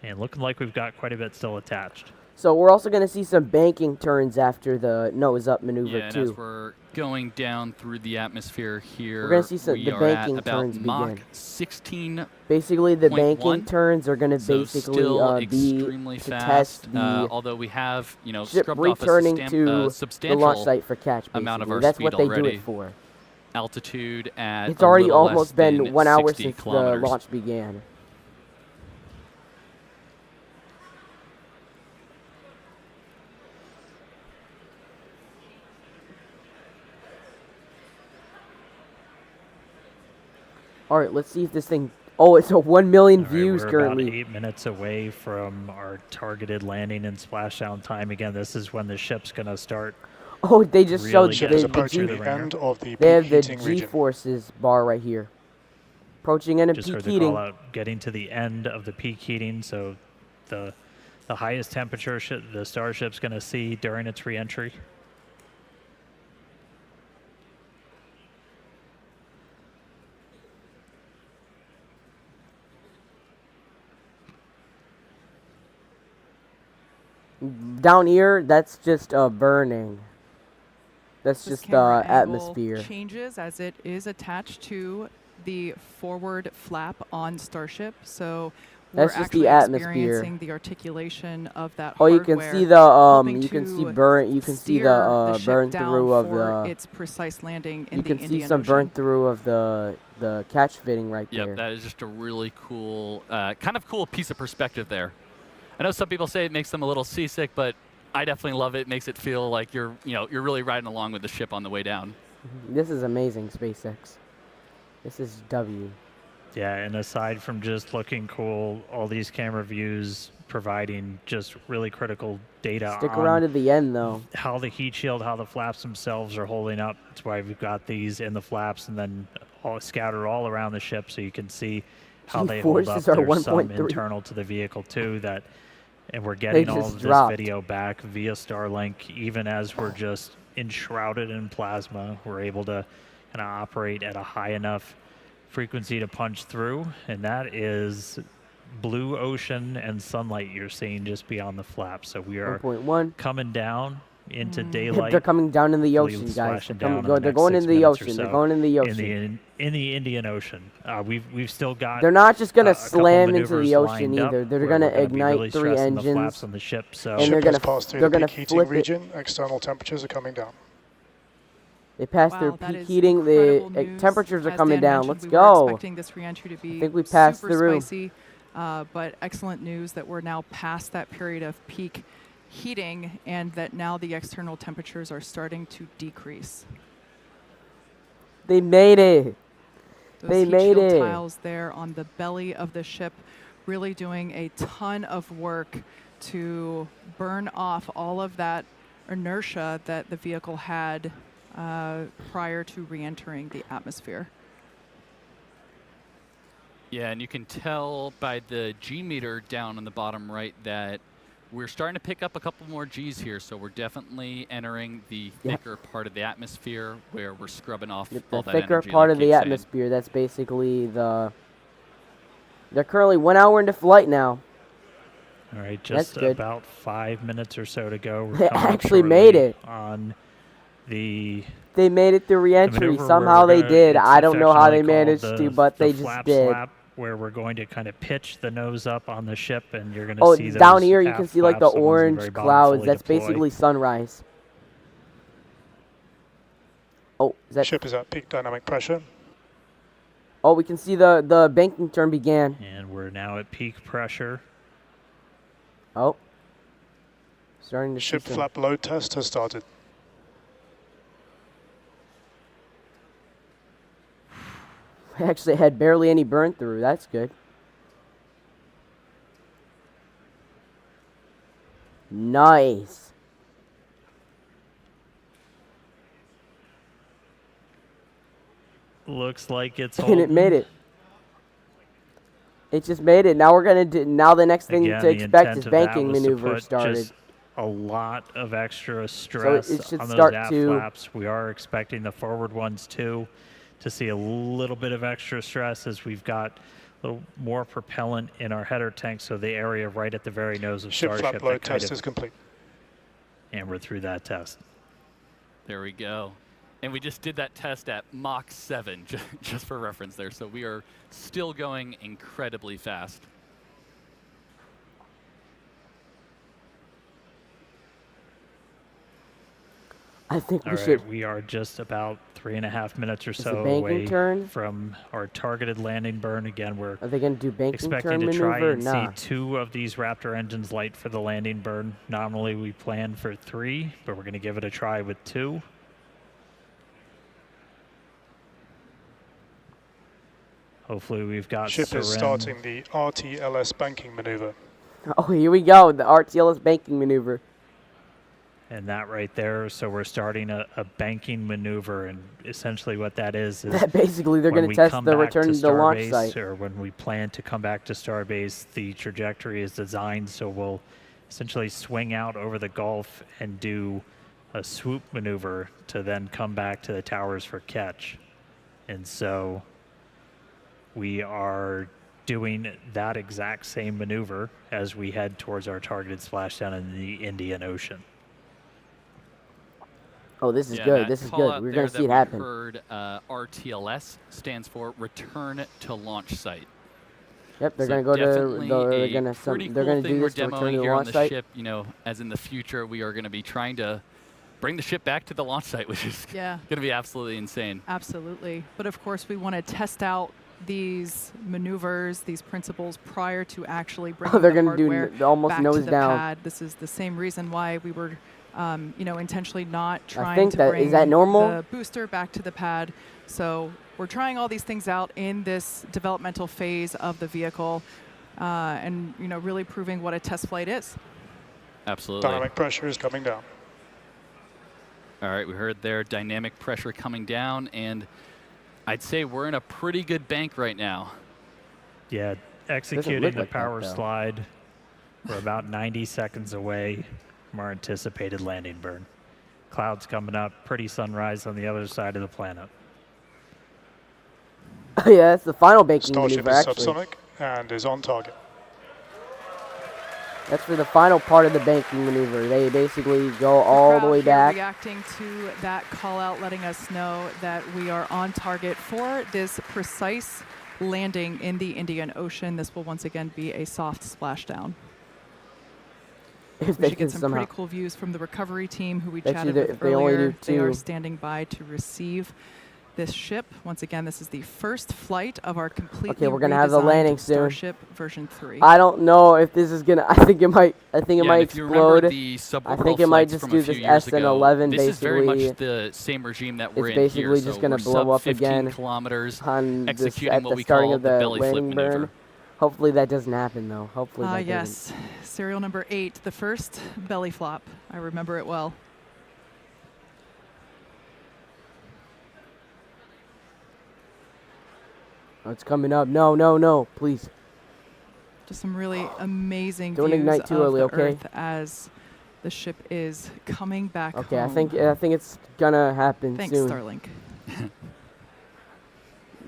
And looking like we've got quite a bit still attached. So we're also going to see some banking turns after the nose-up maneuver, yeah, and too. as we're going down through the atmosphere here, We're going to see some, we the are banking at about turns Mach begin. 16. Basically, the 0.1, banking turns are going to so basically still be extremely to fast, test the although we have, ship scrubbed off returning a to the substantial launch site for catch, basically. amount of our That's speed what they already. do it for. Altitude at It's already a little almost less been than 1 hour 60 since kilometers. the launch began. Alright, let's see if this thing... Oh, it's a 1 million views we're currently. About 8 minutes away from our targeted landing and splashdown time. Again, this is when the ship's going to start. Oh, they just really showed the end of the they have peak the heating region. G-forces bar right here. Approaching end of Just peak heard the heating. call out, getting to the end of the peak heating, so the highest temperature the Starship's going to see during its re-entry. Down here, that's just burning. That's This just camera angle atmosphere. changes as it is attached to the forward flap on Starship, so we're That's just actually the atmosphere. experiencing the articulation of that Oh, hardware. you can see the helping you can see to burn. You can see steer the ship burn down through of for the. its precise landing in You the can see Indian some Ocean. burn through of the catch fitting right there. Yep, that is just a really cool, kind of cool piece of perspective there. I know some people say it makes them a little seasick, but I definitely love it. It makes it feel like you're really riding along with the ship on the way down. This is amazing, SpaceX. This is W. Yeah, and aside from just looking cool, all these camera views providing just really critical data Stick on around to the end, though. how the heat shield, how the flaps themselves are holding up. That's why we've got these in the flaps and then all scattered all around the ship, so you can see how they hold up. G-forces are There's some 1.3. internal to the vehicle too that, and we're getting all just of dropped. this video back via Starlink, even as we're just enshrouded in plasma. We're able to kind of operate at a high enough frequency to punch through, and that is blue ocean and sunlight you're seeing just beyond the flap. So we are 1.1. coming down into daylight. They're coming down in the Hopefully ocean, guys. splashing They're, down coming, in the they're going next into 6 the minutes or ocean. They're so going in the ocean. in the Indian Ocean. We've still got. They're not just gonna a couple slam into maneuvers the ocean lined up either. They're where gonna we're be ignite really 3 stressing the engines. flaps on the ship. So And they're Ship has gonna passed through they're the gonna peak heating flip it. region. External temperatures are coming down. They passed Wow, their that peak is heating. The incredible news. temperatures are As coming Dan down. mentioned, Let's we were go. expecting this re-entry to be think we passed super through. spicy, but excellent news that we're now past that period of peak heating and that now the external temperatures are starting to decrease. They made it. Those They heat made shield it. tiles there on the belly of the ship really doing a ton of work to burn off all of that inertia that the vehicle had prior to re-entering the atmosphere. Yeah, and you can tell by the G meter down on the bottom right that we're starting to pick up a couple more Gs here, so we're definitely entering the thicker part of the atmosphere where we're scrubbing off all that energy. The thicker part of the atmosphere, that's basically the... They're currently 1 hour into flight now. All right, just about 5 minutes or so to go. We're they actually made it. On the... They made it through re-entry. Somehow they did. I don't know how they managed to, but they just did. Flap, where we're going to kind of pitch the nose up on the ship, and you're going to see those down here you can see like the orange clouds. That's basically sunrise. Oh, is that... Ship is at peak dynamic pressure. Oh, we can see the banking turn began. And we're now at peak pressure. Oh. Starting to ship flap load test has started. We actually had barely any burn through. That's good. Nice. Looks like it's and it made it. It just made it. Now we're gonna do. Now the next thing to expect is banking maneuver started. Just a lot of extra stress so it should on start those aft flaps. We are expecting the forward ones too to see a little bit of extra stress as we've got a little more propellant in our header tank, so the area right at the very nose of Starship. Ship flap load test is complete. And we're through that test. There we go. And we just did that test at Mach 7, just for reference there. So we are still going incredibly fast. I think we should. We are just about 3.5 minutes or so away from our targeted landing burn. Again, we're are they going to do banking expecting turn to try maneuver? and see 2 of these Raptor engines light for the landing burn. Normally we plan for 3, but we're going to give it a try with 2. Hopefully we've got ship is starting the RTLS banking maneuver. Oh, here we go, the RTLS banking maneuver. And that right there, so we're starting a banking maneuver, and essentially what that is that basically they're going to test the return to the launch site. Or when we plan to come back to Starbase, the trajectory is designed so we'll essentially swing out over the Gulf and do a swoop maneuver to then come back to the towers for catch. And so we are doing that exact same maneuver as we head towards our targeted splashdown in the Indian Ocean. Oh, this is good. This is good. We're going to see it happen. Heard, RTLS stands for Return to Launch Site. Yep, they're going to go to. They're going to do this to return to the launch site. Ship, you know, as in the future, we are going to be trying to bring the ship back to the launch site, which is going to be absolutely insane. Absolutely, but of course, we want to test out these maneuvers, these principles prior to actually bringing they're the going to do almost back nose to the down. pad. This is the same reason why we were. You know, intentionally not trying to bring is that normal? The booster back to the pad. So we're trying all these things out in this developmental phase of the vehicle, and you know, really proving what a test flight is. Absolutely. Dynamic pressure is coming down. All right, we heard there dynamic pressure coming down, and I'd say we're in a pretty good bank right now. Yeah, executing the power slide. We're about 90 seconds away from our anticipated landing burn. Clouds coming up, pretty sunrise on the other side of the planet. Yeah, that's the final banking Starship maneuver, is subsonic and is on target. That's for the final part of the banking maneuver. They basically go all the way back. Reacting to that call out, letting us know that we are on target for this precise landing in the Indian Ocean. This will once again be a soft splashdown. If we should get some pretty cool views from the recovery team who we chatted with earlier. They are standing by to receive this ship. Once again, this is the first flight of our completely we're gonna have the landing soon. Starship version 3. I don't know if this is gonna. I think it might explode. I think it might just do this SN11 this basically. Is very much the same regime that we're in here. It's basically just gonna blow up again kilometers on at the starting of the landing burn. Hopefully that doesn't happen though. Hopefully that yes. Serial number 8, the first belly flop. I remember it well. Oh, it's coming up. No, no, no, please. Just some really amazing Don't views ignite too of early, the okay? Earth as the ship is coming back Okay, home. I think it's gonna happen Thanks, soon. Starlink.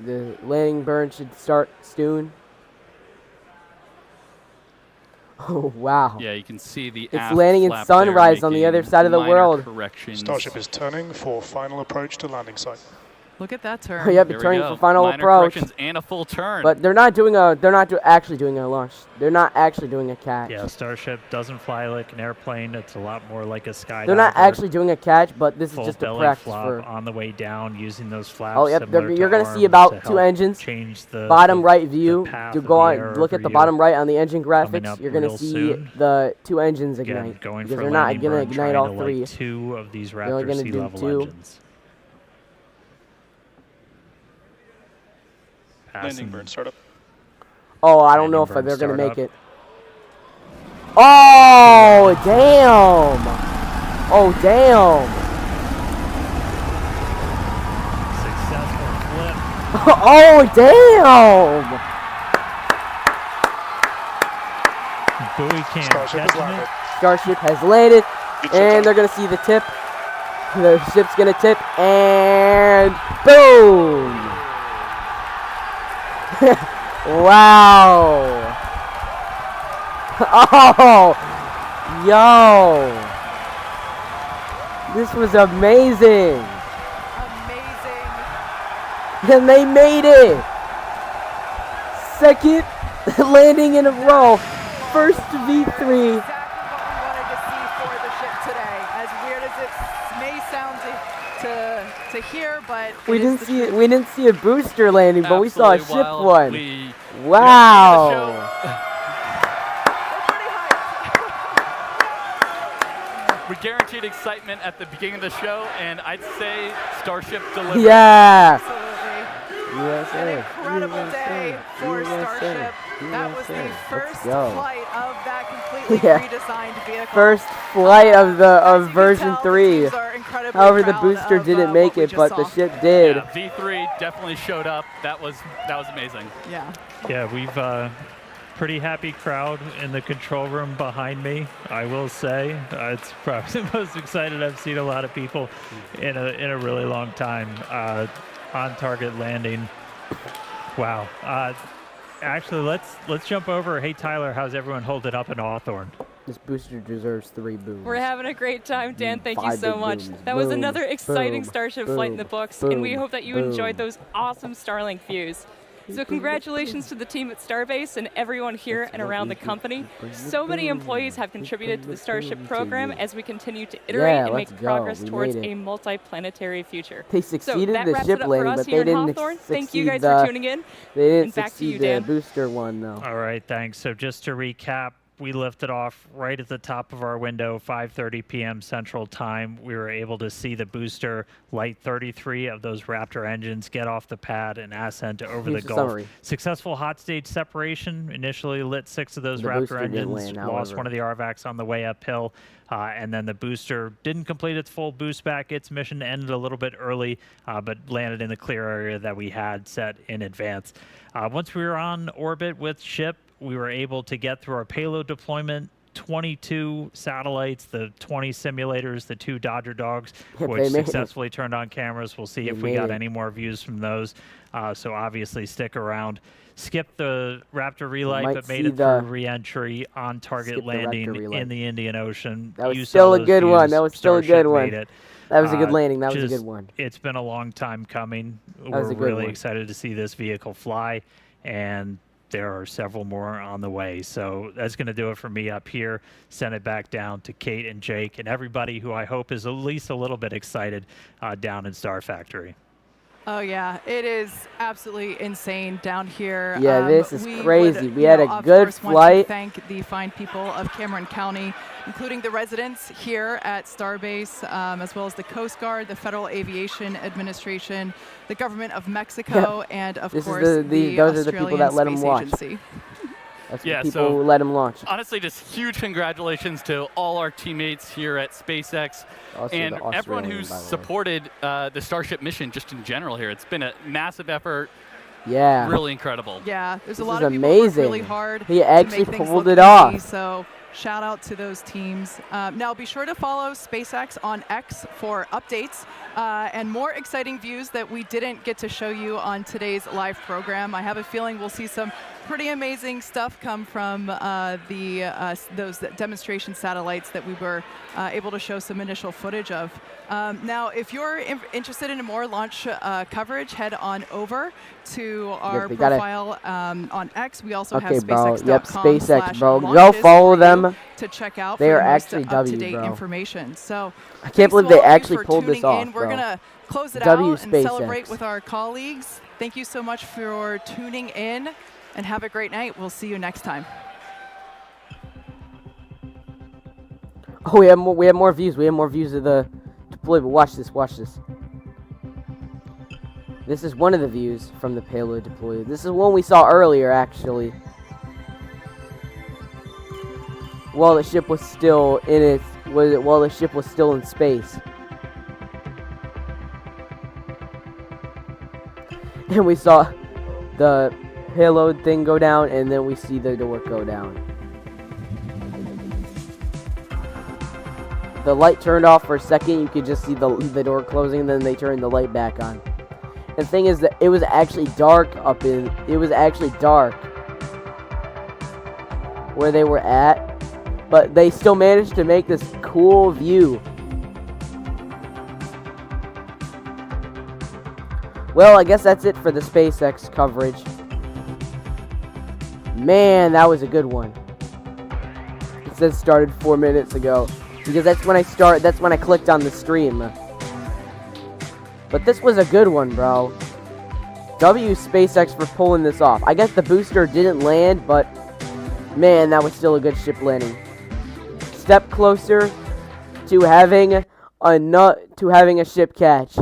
The landing burn should start soon. Oh, wow. Yeah, you can see the It's landing in sunrise on the other side of the world. Starship is turning for final approach to landing site. Look at that turn. Oh, yep, it's There we turning go. for final Minor approach. corrections and a full turn. But they're not doing a. They're not actually doing a launch. They're not actually doing a catch. Yeah, Starship doesn't fly like an airplane. It's a lot more like a skydiver. They're not actually doing a catch, but this is Full just a belly practice flop for. on the way down using those flaps. Oh, yep. similar You're to gonna see arms about to 2 help engines. Change the Bottom right view. path To of go the on. air Look at over the you. bottom right on the engine Coming graphics. up You're gonna real see soon. the 2 engines Again, ignite. going Because for they're not landing gonna burn, ignite trying all to 3. light 2 of these They're only Raptor gonna sea do level 2. engines. Landing burn startup. Oh, I don't know if Landing they're burn gonna make startup. it. Oh, damn! Oh, damn! Successful flip. Oh, damn! Buoy can't Starship catch has landed. it. Starship has landed, Good shot. and they're gonna see the tip. The ship's gonna tip, and boom! Wow! Oh, yo! This was amazing, Amazing. and they made it. Second landing in a row. First V3. Exactly what we wanted to see for the ship today. As weird as it may sound to hear, but We it is didn't the see truth. we didn't see a booster landing, but we saw a Absolutely ship wild. one. We- Wow! We're pretty hyped. We guaranteed excitement at the beginning of the show, and I'd say Starship delivered. Yeah! Absolutely. An USA. incredible day for Starship. That was the first go. flight of that completely Yeah. redesigned vehicle. First flight of the As you can version tell, the 3. teams are incredibly However, the proud booster of, didn't what make we it, just but the saw. ship did. Yeah, V3 definitely showed up. That was amazing. Yeah. Yeah, we've pretty happy crowd in the control room behind me, I will say. It's probably the most excited I've seen a lot of people in a really long time. On target landing. Wow. Actually, let's jump over. Hey Tyler, how's everyone holding up in Hawthorne? This booster deserves 3 booms. We're having a great time, Dan. Thank you 5 so big much. booms. That was Boom, another exciting boom, Starship flight in the boom, books, and we boom, hope that you boom. enjoyed those awesome Starlink views. So congratulations to the team at Starbase and everyone here and around the company. So many employees have contributed to the Starship program as we continue to iterate and make progress towards a multi-planetary future. They So succeeded that the wraps ship it up for landing, us but here they in didn't Hawthorne. succeed. Thank you guys for tuning in. They didn't And back to you, succeed the Dan. booster one, though. All right, thanks. So just to recap, we lifted off right at the top of our window, 5:30 p.m. Central Time. We were able to see the booster light 33 of those Raptor engines get off the pad and ascent over Here's the the Gulf. summary. Successful hot stage separation. Initially lit 6 of those The Raptor booster didn't engines. land, Lost however. one of the RVACs on the way uphill. And then the booster didn't complete its full boost back. Its mission ended a little bit early, but landed in the clear area that we had set in advance. Once we were on orbit with ship, we were able to get through our payload deployment. 22 satellites, the 20 simulators, the 2 Dodger Dogs, Yeah, which they made it. successfully turned on cameras. We'll see They if we made got it. any more views from those. So obviously stick around. Skip the Raptor relight, Might but made see it the- through re-entry on target Skip the Raptor landing relight. in the Indian Ocean. That was You saw still a those good one. views. That was still a good Starship one. made it. That was a good landing. That was a Just- good one. It's been a long time coming. was We're a good really one. excited to see this vehicle fly, and there are several more on the way. So that's going to do it for me up here. Send it back down to Kate and Jake and everybody who I hope is at least a little bit excited down in Star Factory. Oh yeah, it is absolutely insane down here. Yeah, this is we crazy. would, We you had know, a of good course, want flight. to thank the fine people of Cameron County, including the residents here at Starbase, as well as the Coast Guard, the Federal Aviation Administration, the government of Mexico, and of This is course those are the people that let 'em Space watch. Agency. That's Yeah, the people so who let him launch. Honestly, just huge congratulations to all our teammates here at SpaceX Also and the everyone Australian, who's by the way. supported the Starship mission just in general here. It's been a massive effort. Yeah. Really incredible. Yeah, there's This a lot is of people who work amazing. really hard He actually to make things pulled look it off. easy, so shout out to those teams. Now be sure to follow SpaceX on X for updates and more exciting views that we didn't get to show you on today's live program. I have a feeling we'll see some pretty amazing stuff come from those demonstration satellites that we were able to show some initial footage of. Now, if you're interested in more launch coverage, head on over to our profile on X. We also have SpaceX.com. Yep, SpaceX, bro. Go launches follow them. To check out they for are the most actually up-to-date bro. information. So I can't believe they actually pulled this off, We're gonna close it W out and SpaceX. celebrate with our colleagues. Thank you so much for tuning in, and have a great night. We'll see you next time. Oh, we have more views. We have more views of the deployment. Watch this. Watch this. This is one of the views from the payload deployed. This is one we saw earlier, actually. While the ship was still in while the ship was still in space. And we saw the payload thing go down, and then we see the door go down. The light turned off for a second. You could just see the door closing, and then they turned the light back on. And the thing is that it was actually dark where they were at, but they still managed to make this cool view. Well, I guess that's it for the SpaceX coverage. Man, that was a good one. It says started 4 minutes ago, because that's when I clicked on the stream. But this was a good one, bro. W SpaceX for pulling this off. I guess the booster didn't land, but man, that was still a good ship landing. Step closer to having a ship catch.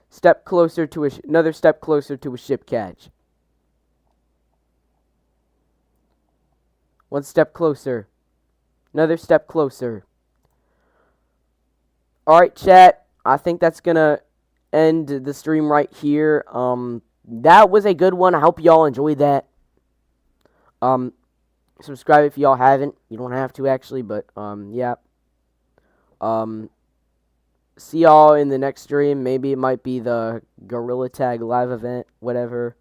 Step closer to another step closer to a ship catch. One step closer. Another step closer. Alright, chat. I think that's gonna end the stream right here. That was a good one. I hope y'all enjoyed that. Subscribe if y'all haven't. You don't have to, actually, but yeah. See y'all in the next stream. Maybe it might be the Gorilla Tag live event, whatever.